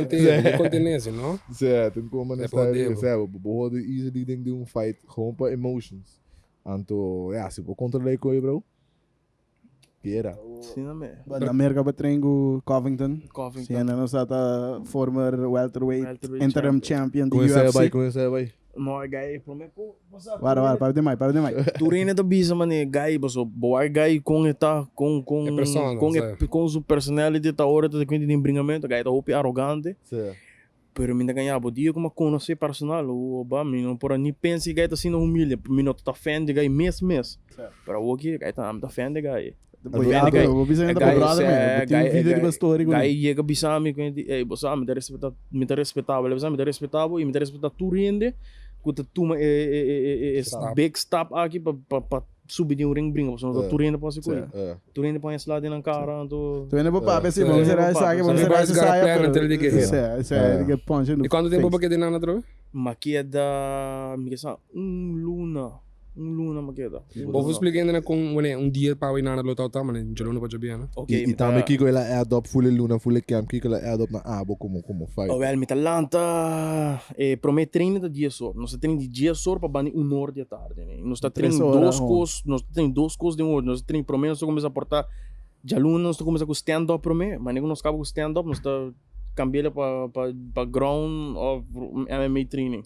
Tem continência, não? Certo, tem como é sabe, bahode easily ding de fight gewoon para emotions. Anto, ja, se vou controlar com bro. Era. Sim, não é. Na América batrengo Covington. Sim, não está a former welterweight interim champion de UFC. Conhece aí. Não, guy, prometo. Para demais. Turine da bisa mane guy, baso boa guy com eta com sua personalidade tá hora de quando de bringamento, guy tá hopi arrogante. Pero minha ganhava dia como conhecer personal, o ba mi não por nem pense guy tá sendo humilde, mi não tá fan de guy mês. Para o que guy tá fan de guy. Vou dizer ainda para brother, tem vídeo de história. Guy chega bisami com ele, você me dá respeitável, e me dá respeitar turinde. Kuta tuma big stop aqui para subir de ring brinca, porque não tu ainda pode ser tu ainda põe esse lado na cara, tu ainda pode parar assim, vamos zerar essa água, vamos zerar essa água, isso é que ponte no. E quanto tempo para que de nada troca? Maqueda, me que sa luna maqueda. Vou explicar ainda com dia para ir nada lotar tá, mas já não pode bem, né? E também que ela é adopt full luna, full camp, que ela é adopt na abo como faz. Oh, well, me talanta promete treino de dia só. Nós treino de dia só para banir hora de tarde, né? Nós treino duas coisas de hoje. Nós treino promete nós começa a portar já luna, nós começa com stand up promete, mas nós acaba com stand up, nós tá cambiar para ground of MMA training.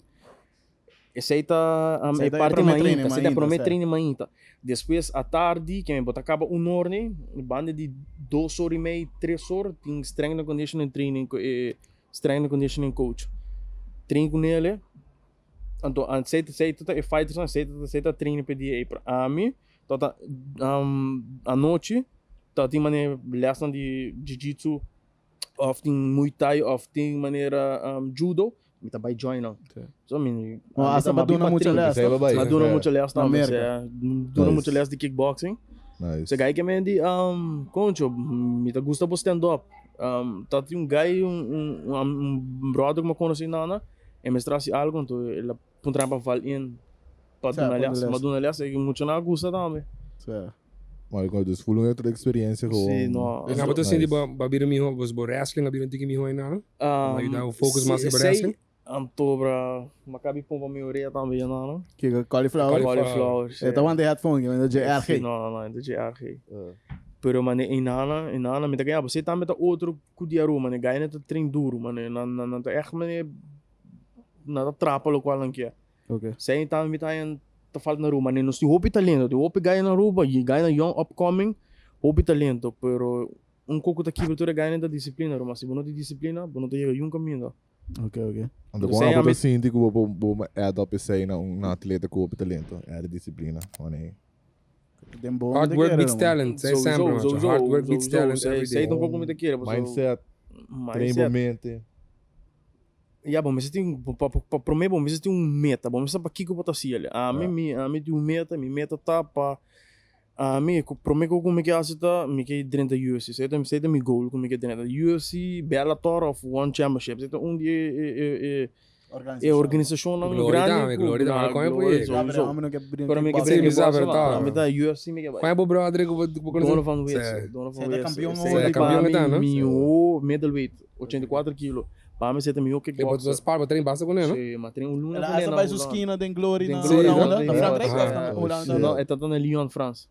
Essa aí tá parte mainta, essa aí tá promete treino mainta. Depois à tarde, que me bota acaba hora, né? Banda de 2 horas e meia, 3 horas, tem strength and conditioning training, strength and conditioning coach. Treino com ele. Então, aceita fighters, aceita treino para dia para mim. Tá à noite, tá tem maneira lesson de jiu-jitsu, often muay thai, often maneira judo. Me tá by join não. So me. Essa baduna muito lesta. Baduna muito lesta também. Baduna muito lesta de kickboxing. Nice. Se guy que me di concho, me tá gusta bo stand up. Tá tem guy brother que me conhece nana, e me traz algo então ele puntra para valin. Baduna lesta e muito na gusta também. Certo. Mas quando eu fui outra experiência com. Sim, não. Eu não vou assim de babir mi ho, was bo wrestling, abir tiki mi ho aí não. Mas dá o focus mais sobre wrestling. Antobra, macabi pompa minha orelha também não. Que cauliflower. É tá onde headphone, ainda de RG. Não, ainda de RG. Pero mane inana me tá ganhando, você também tá outro cudiaru, mane ganha tá trein duro, mane não tá echt mane nada trapa lo qual não quer. Okay. Sei então me tá em tá falta na rua, mane não se hope talento, de hope ganha na rua, e ganha young upcoming, hope talento, pero pouco da cultura ganha da disciplina, mas se não tem disciplina, não tem um caminho. Ok. Ando com a boa assim, digo, vou adopt esse aí na atleta com o talento, é a disciplina, mane. Hard work beats talent, é sempre, hard work beats talent. Sei um pouco me queira, mindset, treinamento. Yeah, bom, mas você tem para prometer, bom, você tem meta, bom, você para que eu botar assim, a mim tem minha meta tá para mim prometo como que tá, me que dentro da UFC, sei da meu goal como que dentro da UFC, Bellator of One Championship, sei onde é organização não grande, glória da como é por isso. Para mim que brinca da UFC me que vai. Qual é o brother que vou Donovan West, campeão tá, não? Meu middleweight, 84 kg. Para mim, você também o que gosta. Depois das palmas, tem basta com ele, não? Sim, mas tem luna com ele. Essa vai esquina de Glória na Holanda? Não, é tanto na Lyon, França.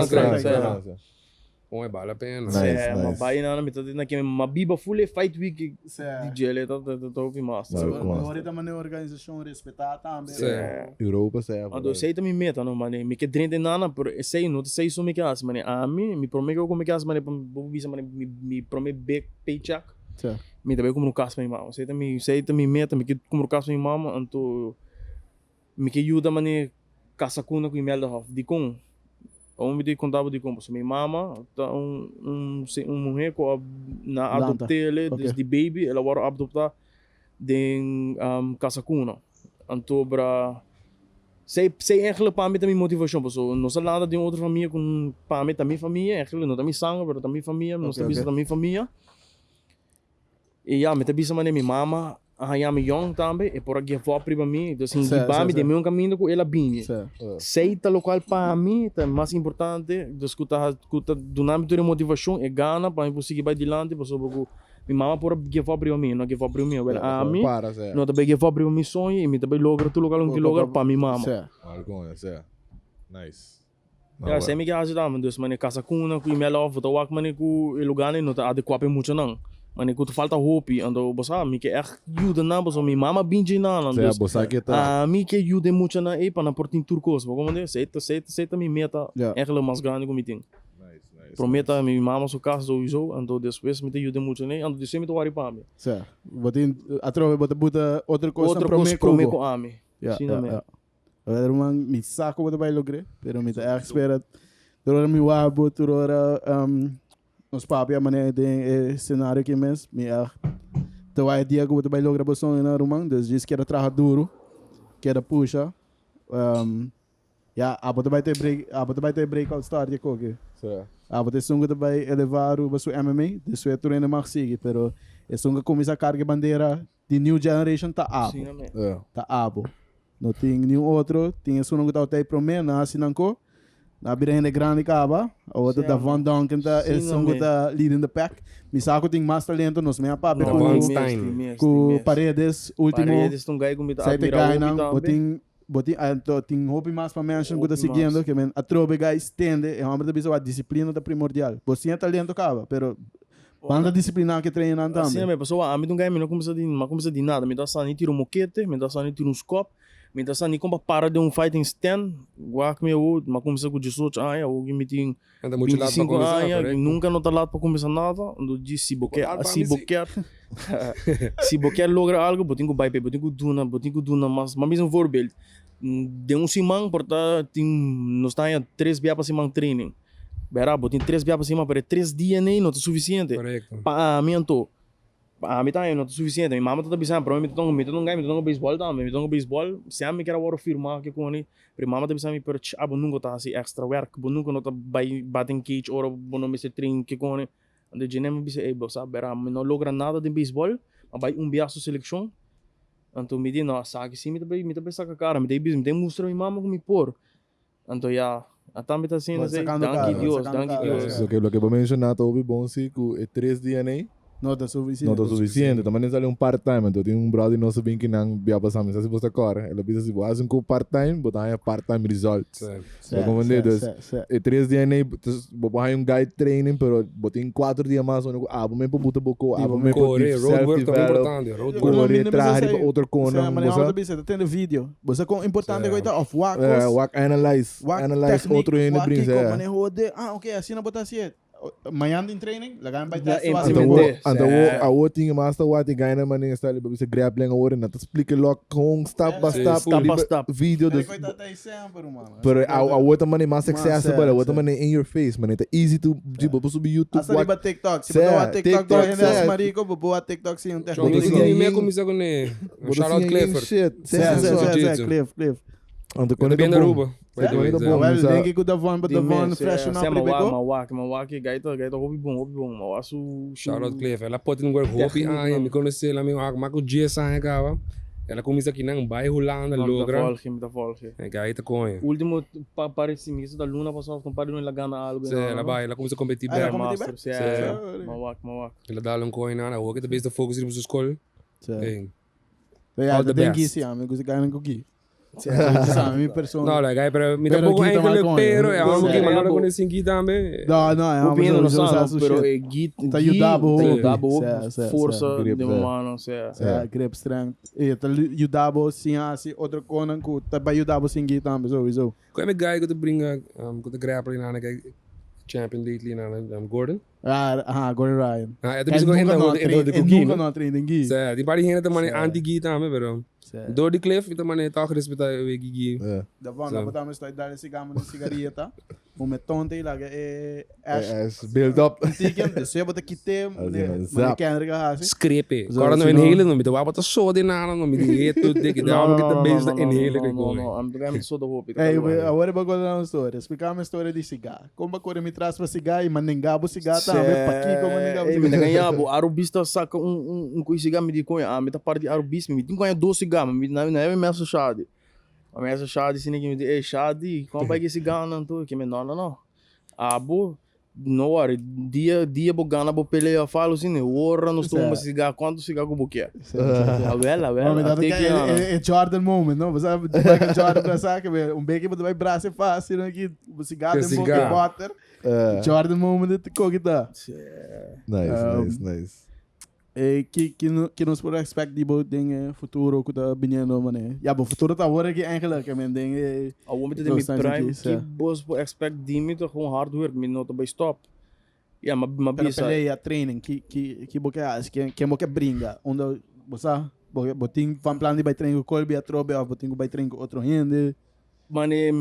França. Bom, é vale a pena. É, mas vai na metade naquele uma biba full fight week de gel, tá ouvindo massa. Glória também é uma organização respeitada também. Europa, certo. Mas eu sei também meta, não, mano. Me que drende nada, por sei não sei isso me que as, mano. A mim me prometo como que as, mano, vou ver, mano, me prometo big paycheck. Me também como no caso minha mama, sei também meta, me que como no caso minha mama, então me que ajuda mane casa cuna com email da hof, de com me de contava de como, minha mama tá mulher com na adoptele desde baby, ela vai adoptar de casa cuna, então para sei eigenlijk para mim também motivação, porque não sei nada de outra família com para mim também família, eigenlijk não também sangue, mas também família, não sei também família. E ja, met bisa mane mi mama, me young também, e por aqui vou para mim, então assim, para mim, de meu caminho com ela bem. Seita local para mim, é mais importante, escuta do nome de motivação e gana para conseguir ir adiante, por sobre minha mama por que vou para mim, não que vou para mim, ela a mim, não também que vou para mim sonho e me também logra tu local que logra para minha mama. Nice. Ja, sei me que ajuda, mas dus mane casa kuna ku email of to wak mane ku lugar não tá adequado muito não. Mane ku falta hope, ando bosa mi que echt ajuda na bosa mi mama binge na não. Dus bosa que tá. Mi que ajuda muito na e para portin turcos, como né? Seita mi meta, eigenlijk mais grande como tem. Nice. Prometa mi mama so casa sowieso, ando depois me te ajuda muito né, ando disse me to wari pa mi. Certo. Botin atrove bota outra coisa prome com a mi. Sim, né? Agora man mi saco bota vai lograr, pero mi tá espera. Durante mi wabo, durante nos papi a maneira de cenário que mes, mi então a ideia que bota vai lograr bastante na rumang, dus diz que era trabalhar duro, que era puxa, a bota vai ter breakout start que coque. A bota sunga vai elevar o basu MMA, isso é treino mais sigue, pero é sunga começa a carga bandeira de new generation tá abo, tá abo. Não tem nenhum outro, tinha só não que tá para mim, na assinanco. Na beira grande caba, a outra Davon Duncan eles são que tá leading the pack. Me saco tem mais talento nos meia papi com paredes último. Paredes tão gai com sete gai não, botin tem hobby mais para mention que tá seguindo que men a trobe gai estende, é uma coisa a disciplina da primordial. Você tem talento caba, pero quando a disciplina que treina também. Sim, mas pessoal, a mim não gai me não começa de nada, me dá só nem tiro um moquete, me dá só nem tiro um scope. Mientras ni como para de fighting stand, guac meu, mas começa com 18 anos, ou que me tem 25 anos, nunca não tá lá para começar nada, onde diz se boquer logra algo, botinho baipe, botinho duna, mas mesmo voorbeeld, de simang porta tem nós tá 3 dias para simang training, berá, botinho 3 dias para simang para 3 dias nem não tá suficiente, para mim a mim também não é suficiente. Minha mama está pensando, para mim me tô beisebol também, me tô beisebol. Se a mim quer agora firmar que com ele, para mama está pensando, pero abo nunca tá assim extra work, bo nunca não tá batting cage ou bo não me se trein que com ele. Ande de nem me disse, bo sabe, era não logra nada de beisebol, mas vai biaço seleção. Então me diz, não, sabe sim, me tá pensando a cara, me tem mostrar minha mama como me por. Então já até me tá assim, não sei, danke Deus. O que vou mencionar, tá ouvi bom se é 3 dias nem. Não está suficiente. Também sale part-time. Então tem brother nosso bem que não via passar, mas se você agora, ela pensa assim, faz part-time, botar part-time results. Como é 3 dias nem, vou guide training, pero botem 4 dias mais, vou me botar boco, me correr, roadwork também importante, correr, trazer outra coisa. Mas não precisa, tem vídeo. Você com importante coisa of walk, analyze outro ainda brings. Ok, assim não botar assim. Amanhã em training, lagam vai ter a outra tinha mais da outra ganha na maneira está ali para você grappling agora, não te explica logo com step by step vídeo dos. Pero a outra maneira mais accessible, a outra maneira in your face, maneira tá easy to tipo para subir YouTube. Asa riba TikTok, se botar TikTok do René Marico, botar TikTok sim um técnico. Ninguém me começa com ele. Shout out Clifford. Cliff. Ando quando é Aruba. Denk ik Davon, but Davon fresh na Mawaki, gaito hobby bom, mawasu. Shout out Cliff, ela pode não work hobby, me conhece ela meu maco dia sa gava. Ela começa aqui nang bairro lá na logra. Da volge. É gaita com ele. Último parecimento da Luna passou com para não gana algo. Ela começa a competir bem. Mawaki. Ela dá um coin na rua, que talvez da focus ir para escola. All the best. Amigo, se ganha com aqui. Minha pessoa. Não, legal, pero me tampoco é que pero é algo que mandar com esse aqui também. Não, é uma coisa não sabe, pero é git, tá ajudando força de mano, grip strength. E tá ajudando sim assim outra coisa que tá vai ajudar você em também, so. Como é guy que tu brinca, com o grappling na champion lately na Gordon. Gordon Ryan. É difícil entra de cookie. Não treina ninguém. Di pari também anti-gi também, pero door die cliff, também tá respeitar o gi. Davon, botamos esta ideia de cigarro de cigareta. o metonte lá é build up. Tiken, de se bota kitem, de kenner gehad. Scrape. Agora não inhalen, não me dá bota só de nada, não me dê tudo de que dá uma que tá base da inhalen que go. Não, I'm going to the hope. Agora eu vou contar uma história. Explicar uma história de cigarro. Como a cor me traz para cigarro e manengabo cigarro também para aqui como manengabo. Me ganhava, Arubeast saca coisa cigarro me diz conha, me tá parte de Arubeast, me diz conha 2 cigarros, me não é me associado. A minha associada disse que me diz, Shadi, como vai que cigarro não tu que me não. Abo no hora dia bogana bo peleia falo assim, hora nós tomamos cigarro quanto cigarro que boqueia. A vela. É Jordan moment, não? Você vai que Jordan para sacar, beque vai braço fácil aqui, o cigarro tem boca water. Jordan moment de cogita. Nice. Que nos pode expect die boot dingen futuro que tá vindo mané. Ja, o futuro tá agora que eigenlijk men dingen. A woman de prime que boss po expect de mim to com hard work, me not by stop. Ja, maar bisa. Peleia training que boque as que boque bringa, onde você boting van plan de by training com Colby a trobe, ou boting by training com outro gente. Mane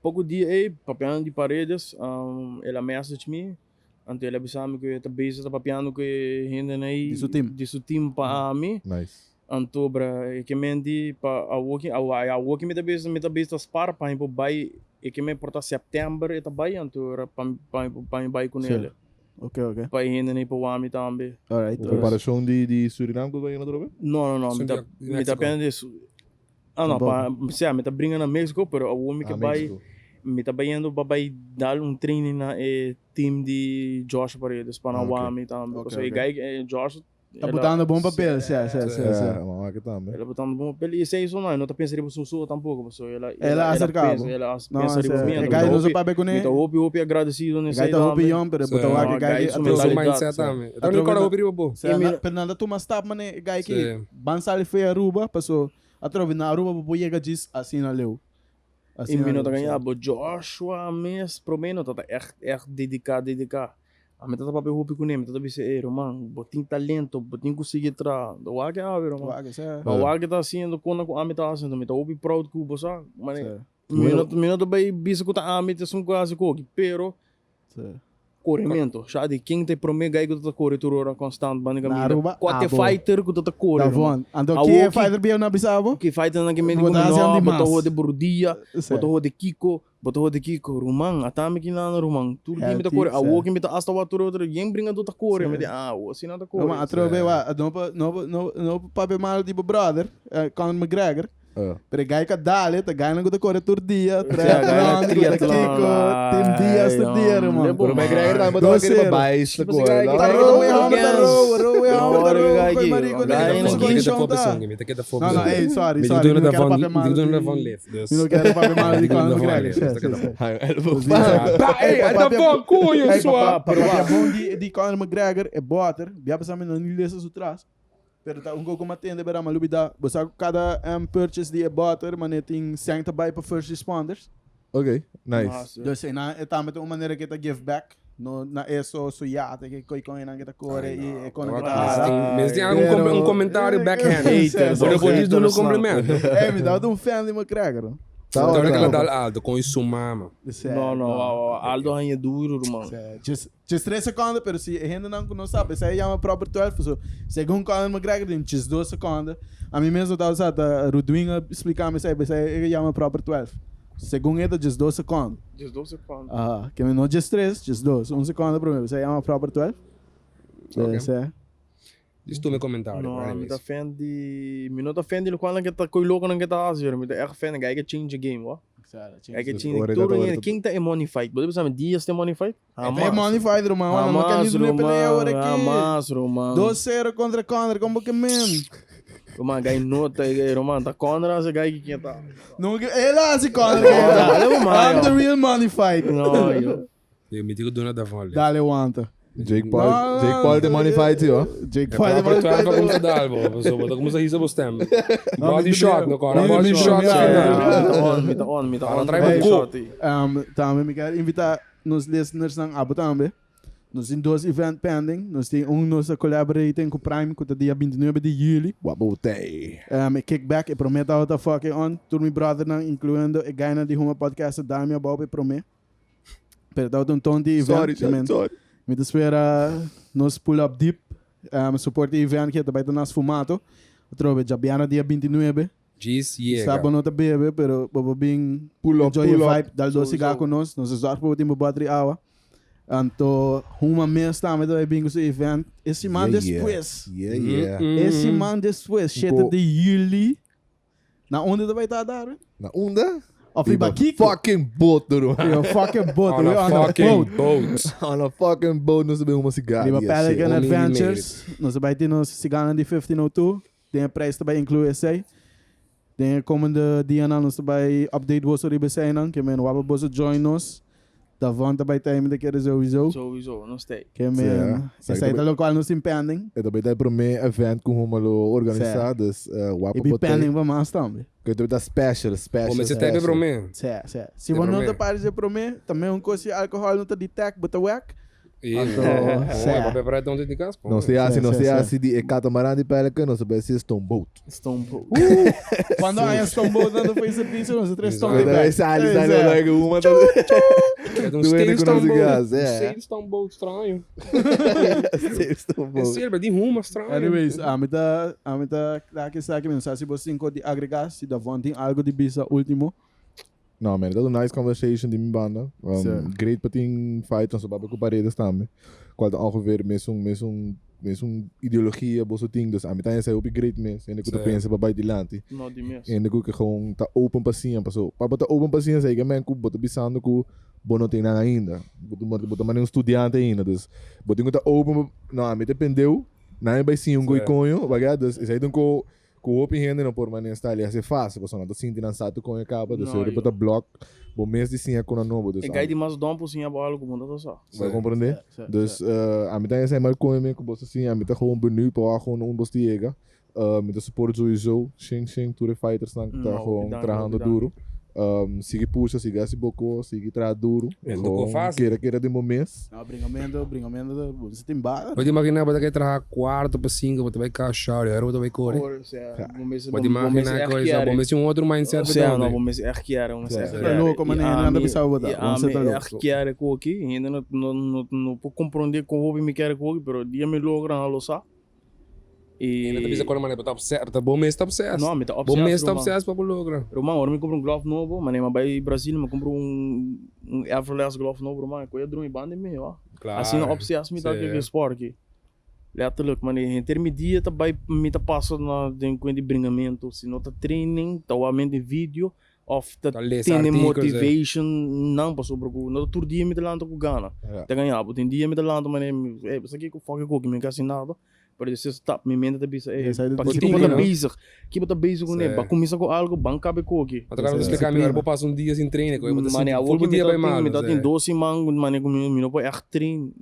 pouco dia papiando de paredes, ela message me. Ante ela bisame que tá base tá papiando que ainda aí de seu time para mim. Nice. Anto bra que mendi para a walking me tá base tá spar para ir vai e que me porta setembro e tá vai anto para vai com ele. Ok. Para ainda aí para o ami também. Alright. Preparação de Suriname que vai na droga? Não, me tá pena disso. Não, para me tá brincando na México, pero o homem que vai me tá indo para dar training na team de Josh Paredes para o ami também. Porque o guy Josh tá botando bom papel, Ela botando bom papel e isso não tá pensando em você tampouco, ela acercava. Ela pensa em mim. Guy não sabe bem com ele. Hope agradecido nesse aí. Guy tá hope yom, pero botou a guy o mindset também. Então não quero ouvir o bom. Fernanda tu mas tap mané guy que bansali foi Aruba, passou a trovi na Aruba bo chega diz assim na leu. Assim me nota ganhar, bo Joshua mes pro menos tá echt dedicar. A meta tá papel hope com ele, tá bem Roman, botin talento, botin conseguir tra. O Wag Roman. O Wag tá sendo com a meta assim, me tá hope proud com você, mas minuto bem bisa com a meta são quase coque, pero corrimento, já de quem te promete aí que tu tá corretora constante, bandigamento. Quatro fighter que tu tá correndo. Davon, ando que fighter bem na bisabo? Que fighter na que me digo não, botou de Burdia, botou de Kiko. Roman, atame que não Roman, tudo que me tá correndo. A walking me tá hasta outra, quem brinca tu tá correndo, me diz o assim não tá correndo. Roman, atrobe não pape mal tipo brother, Conor McGregor. Pero guy ka dale, tá ganhando com a corretor dia, triatlon, Kiko, tem dias de dia, Roman. Pero McGregor tá botando aquele para baixo, tá rowe, Não, sorry. Davon left. Não quero pape mal de Conor McGregor. Davon, cunho, sua. Pape bom de Conor McGregor é boter, bia pensando na nilesa atrás. Pero tá como atende para malubida, você cada purchase de boter, mas tem 100 buy para first responders. Ok, nice. Dus na tá met uma maneira que tá give back. No na eso ya te que coi con que tá core e con que tá. Mas tem algum comentário backhand. Por depois do complemento. Me dá fan de McGregor. Então ela dá Aldo com isso mama. Não, Aldo é duro, irmão. Just 3 segundos, pero se ainda não sabe, se aí é uma própria 12, so, segundo Conor McGregor tem just 2 segundos. A mim mesmo tá usando a Rudwinga explicar-me se aí é uma própria 12. Segundo ele, just 2 segundos. Just 2 segundos. Que não just 3, just 2. 1 segundo para mim, se aí é uma própria 12. Diz tu no comentário. Não, me tá fan de... Me não tá fan de quando que tá louco não que tá fazendo. Me tá echt fan de que change game, ó. É que change tudo. Quem tá em money fight? Você sabe dias tem money fight? É money fight, Romão. Não quer nem pelear agora aqui. Hamas, Romão. 2-0 contra Conor, como que man? Romão, gai nota, Romão, tá Conor, esse gai que quem tá? Não, ele é esse Conor. I'm the real money fight. Não, eu. Eu me digo dona Davon. Dale, wanta. Jake Paul de money fight, ó. Jake Paul de money fight. Para como dá, so bota como se risa bostem. Body shot no cara, body shot. Me tá on. Trai shot. Também me quero invitar nos listeners ng abo também. Nós temos 2 events pending. Nós temos nossa collaborating com o Prime, que é dia 29 de julho. Wabotei. Kickback, eu prometo a outra fucking on. Todo meu brother, incluindo a Gaina de HUMA Podcast, Dami Bob, prometo. Pero um tom de event. Sorry. Me espera nos pull up deep. Support the event que também nós fumato. Trove já biana dia 29. Sábado não tá bebe, pero bobo bem enjoy a vibe, dal doce cigarro conosco, nós usamos por último battery hour. Então, uma mês também vai bem com esse event. Esse man depois. Esse man depois, cheta de Yuli. Na onde vai estar dar? Na onda? Of iba Kiko. Fucking boat, dude. Fucking boat. On a fucking boat. On a fucking boat, nós sabemos uma cigarra. Iba Pelican Adventures. Nós vai ter nos cigarra de 1502. Tem a preço também inclui esse. Tem como dia nós vai update você riba sei não, que men waba você join nós. Davon também tem ainda que sowieso, não sei. Que men, essa é local nos impending. É também tem primeiro evento com uma organizadas, waba e pending para mais também. Que também tá special. Como você tem para mim? Se você não tá para para mim, também coisa alcohol não tá detect, but whack. Vai preparar então de casa. Não sei se de catamarã de Pelican, não sei se é Stone Boat. Quando há Stone Boat não fez esse piso, não se três Stone Boat. Aí sai uma do Stone Boat estranho. Stone Boat. Serve de HUMA estranho. Anyways, a mim tá que sabe que se você encontra de agregar, se Davon tem algo de bisa último. Não, man, dat is een nice conversation die mijn banden. Great patin fight, dan zodat ik op paredes staan. Quando ongeveer met zo'n ideologie hebben zo'n ding. Dus aan het einde zijn we op great mes. En ik moet pensen bij die land. En ik moet gewoon ta open pasien paso. Para ta open pasien sei que men ku boto bisando ku bono tem nada ainda. Boto mas um estudiante ainda. Dus boto ta open, não, me dependeu. Na vai sim um goiconho, bagado. Dus is aí donc com o gente não por maneira está ali a ser fácil, você não está sentindo ansiado com a capa, do seu depois bloco, bom mês de sim é com a novo, e cai de mais dom por sim a bola como não só. Vai compreender? Dus a mim tem essa mais com ele com você sim, a mim tá gewoon benieuwd para gewoon bosti chega, me dá suporte sowieso, sim, tour fighters não tá gewoon trabalhando duro. Sigue puxa, sigue assim boco, sigue tra duro. É do fácil. Queira de momentos. Não, bringamento, você tem bala. Pode imaginar, você quer trabalhar 4 para 5, você vai caixar, era você vai correr. Pode imaginar coisa, vamos ver um outro mindset. Não, vamos arquear, É louco, mas ainda não precisa botar. Arquear é com aqui, ainda não pode compreender como o me quer com aqui, mas dia me logra a louça. E ainda precisa quando mané tá certo, bom mês tá certo. Não, me tá bom mês tá certo para lograr. Romão, agora me compro glove novo, mas nem vai Brasil, me compro Everlast glove novo, Romão, coisa dormir banda me, ó. Claro. Assim não obsesse me dá que esporte aqui. Letterlijk, mas em intermedia tá vai me tá passa na de bringamento, se não tá training, tá o mente vídeo of the tem motivation não passou por no outro dia me delando com gana. Tá ganhava, tem dia me delando, mas isso aqui que foca com que me quase nada. Por isso, stop, minha mente está bezig. Que está bezig com ele. Para começar com algo, banca be coque. Mas agora explicar melhor, vou passar dia sem treino. Mane, a outra dia vai mal. Me dá tem 12 mango, mane comigo, não pode echt trein,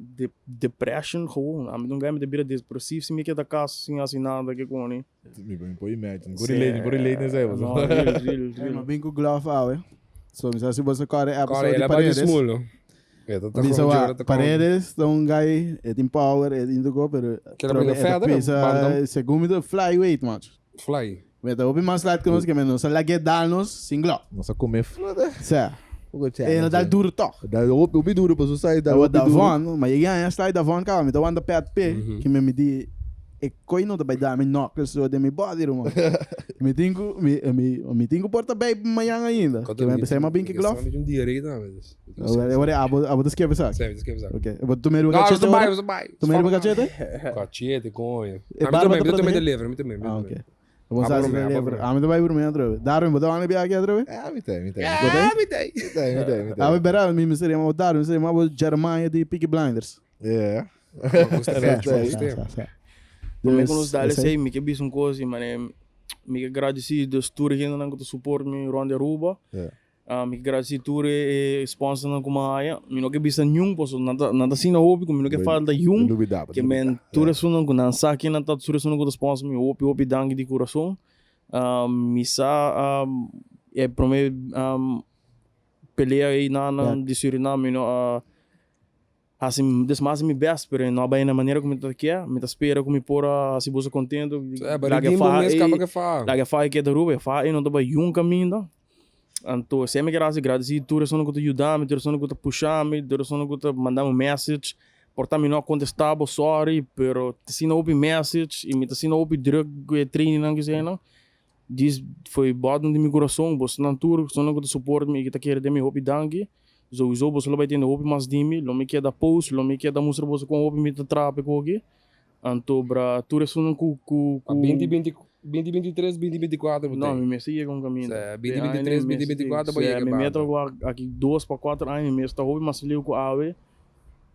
depression gewoon. A mim não ganha me debira depressivo, se me quer da casa sem assim nada que com ele. Me põe imagine. Por relate, né, Zé? Não, mas bem com glove out, so se você corre a pessoa de paredes. Bisa paredes, um guy, tem power, indigo, pero pesa segundo flyweight, macho. Fly. Meta obi mais light que nós que menos, ela quer dar-nos sem glove. Nossa comer foda. Certo. Ele dá duro toque. Dá obi duro para sair da o Davon, mas ele ganha slide Davon, cara, me dá anda pé que me di e coi não vai dar me knuckles so de me body, irmão. Me tenho porta bem amanhã ainda. Que me pensei mais bem que glove. Um dia aí, não, mas. Agora abo das que avisar. Ok. Eu vou tomar o gachete. Tomar o gachete? Gachete, conha. Eu também deliver, eu também. Ah, ok. Eu vou usar deliver. Ah, me vai por mim outra vez. Darwin, vou dar uma bia aqui outra vez? Me tem. Ah, me berá, me seria mal Darwin, seria mal Jeremiah de Peaky Blinders. É. Também quando os dali sei, me que bis um coisa, mas me agradeci dos tours que ainda não suporte me ronda Aruba. Me agradeci tour e sponsor não como aí, me não que bis nenhum, posso nada assim na hobby, como me não que falta nenhum. Que men tours não com não saque não tá tours não com sponsor me hobby dangue de coração. Me sa é prome peleia aí na de Suriname não assim, desmassa me best, pero não vai na maneira como está aqui, me tá espera como por se você contento. Laga fa que da Aruba, fa e não tá bem um caminho. Então, se me quer agradecer, tu não que ajudar-me, tu não que puxar-me, tu não que mandar message, portar me não contestar, sorry, pero se não houve message e me se não houve drug training não quiser não. Diz foi bottom de meu coração, você não tur, só não que suporte me que tá querendo me hobby dangue. Zo você vai ter hobby mais de mim, lo me quer da post, lo me quer da música você com hobby me tá trape com aqui. Então, bra, tu é não com 2023, 2024 não, me sigue com caminho. 2023, 2024 vai me meto aqui 2 para 4 anos, me está hobby mais liu com ave.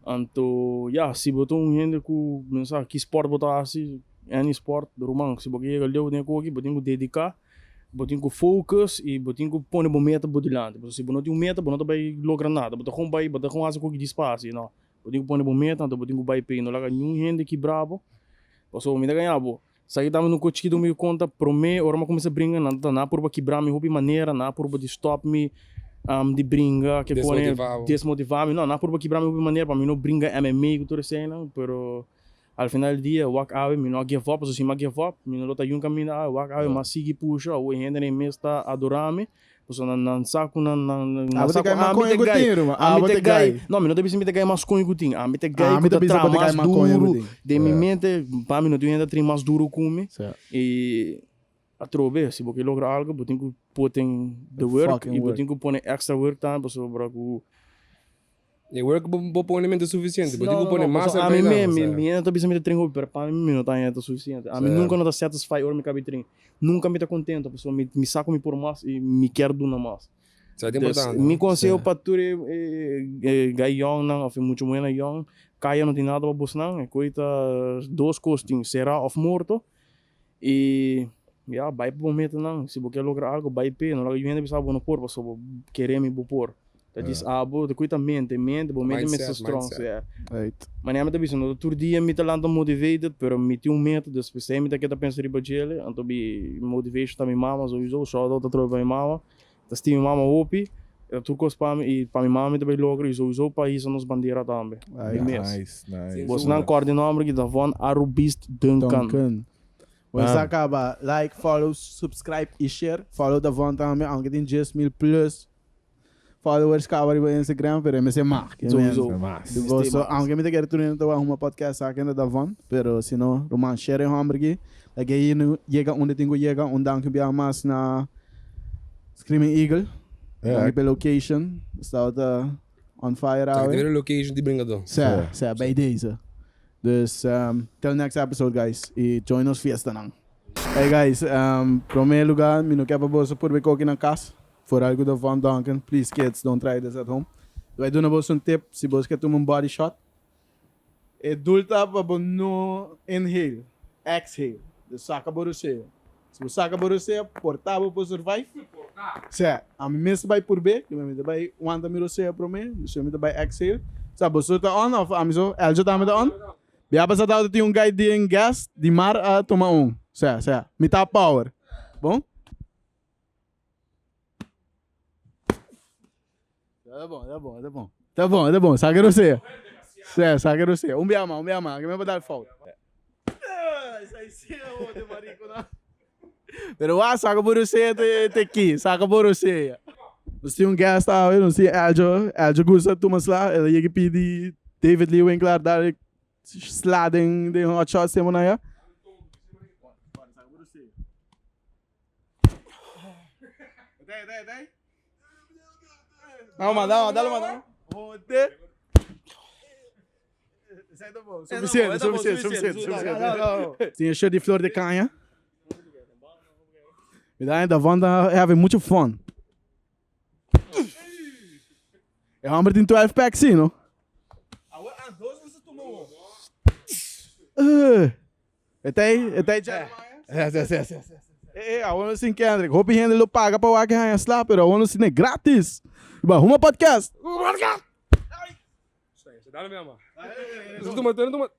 Então, se botou gente com, mensa que esporte botar assim, any sport do romano, se botar leu nem com aqui, botinho dedicar, botinho focus e botinho pôr no meta bodilante. Se não tem meta, não vai lograr nada, botar com vai, botar com asa com que despace, não. Botinho pôr no meta, então botinho vai pay, não larga nenhum gente que bravo. Passou me dá ganhar, bo. Saí também no coach do meu conta, pro me, ora começa a brincar, não por quebrar me hobby maneira, não por de stop me de brinca, que pode desmotivar-me, não por quebrar me hobby maneira, para mim não brinca MMA, que tudo assim, não, pero al final do dia, walk out, me não give up, se me give up, me não luta um caminho, walk out, mas sigue puxa, o gente nem me está adorando-me, porque não saco, não saco, me gai, não, me não deve se me gai mais com o ting, me te gai, que tá mais duro, de minha mente, para mim não tem ainda mais duro como e a trobe, se você logra algo, você tem que pôr the work e você tem que pôr extra work também, para sobrar o e work bo pone mente suficiente, bo tipo pone massa a mim não tá pensando me treino para para mim não tá ainda suficiente. A mim nunca não tá satisfeito ou me cabe treino. Nunca me tá contente, a pessoa me saco me por mais e me quer do na mais. Isso é importante. Me conselho para tu gaião não, of muito bueno young, caia não tem nada para buscar não, é coisa dois costinhos, será of morto e vai para o momento não, se você lograr algo, vai para, não logo ainda precisa no por, só querer me por. Diz, de cuida mente, bom mente me strong, mas nem me tá pensando, todo dia me tá lando motivated, pero me tem método, especialmente me tá que tá pensando para ele, então be motivation tá minha mama, so eu shout out para minha mama, tá minha mama hopi, eu tô com para mim e para minha mama também logo, eu uso país nos bandeira também. Nice. Você não coordenador que Davon, Arubeast, Duncan. Você acaba like, follow, subscribe e share, follow Davon também, aunque tem 10,000 plus. Followers kabar iba Instagram, pero me se marca. So, aunque me te quero tudo então uma podcast aqui na Davon, pero se não, roman share um hamburger, like aí no chega onde tenho chega, Duncan bia mais na Screaming Eagle, aqui location, está on fire out. Aqui location de bringador. By days. Dus till next episode guys, e join us fiesta não. Hey guys, primeiro lugar, me não quer para você por ver aqui na casa. For algo da Van Duncan, please kids, don't try this at home. Wij doen een tip, se você quer tomar body shot. E dulta para não inhale, exhale. Dus saca borussia. Se você saca borussia, portável para survive. Certo. A mim mesmo vai por B, que me vai wanta mirossia para mim, você me vai exhale. Sabe, você tá on of amizo, Elja tá me tá on. Bia passar da tem guy de gas, de mar a tomar Certo. Me tá power. Bom? Tá bom. Saca você. Saca você. Biama, que me vai dar falta. Isso aí sim é o de marico, não. Pero saca por você te aqui, saca por você. Você tem guest tá, eu não sei, Eljo gosta de tomar lá, ele ia pedir David Lee Winkler dar sliding de hot shots semana aí. Saca por você. Dai. Não, dá-lhe uma. Suficiente. Tinha cheio de flor de canha. E daí da Wanda havia muito fun. É uma tem 12 packs, sim, não? A 12 você tomou. Até já. A ONU sim Kendrick. Hope gente lo paga para o que ganha lá, pero a ONU sim é grátis. HUMA podcast. Você dá mesmo. Eu tô matando.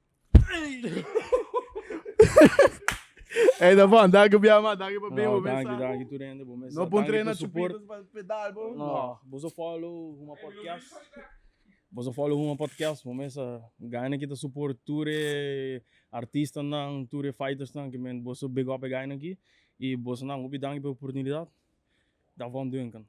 Ei, Davon, dá que eu viajar, dá que eu bem, vou ver. Dá que tu rende, vou ver. Não pode treinar suporte para pedal, bom. Não, você follow HUMA podcast. Você follow HUMA podcast, vou ver essa ganha aqui da suporte ture artista não, ture fighters não, que men você big up ganha aqui e você não, obrigado pela oportunidade. Davon Duncan.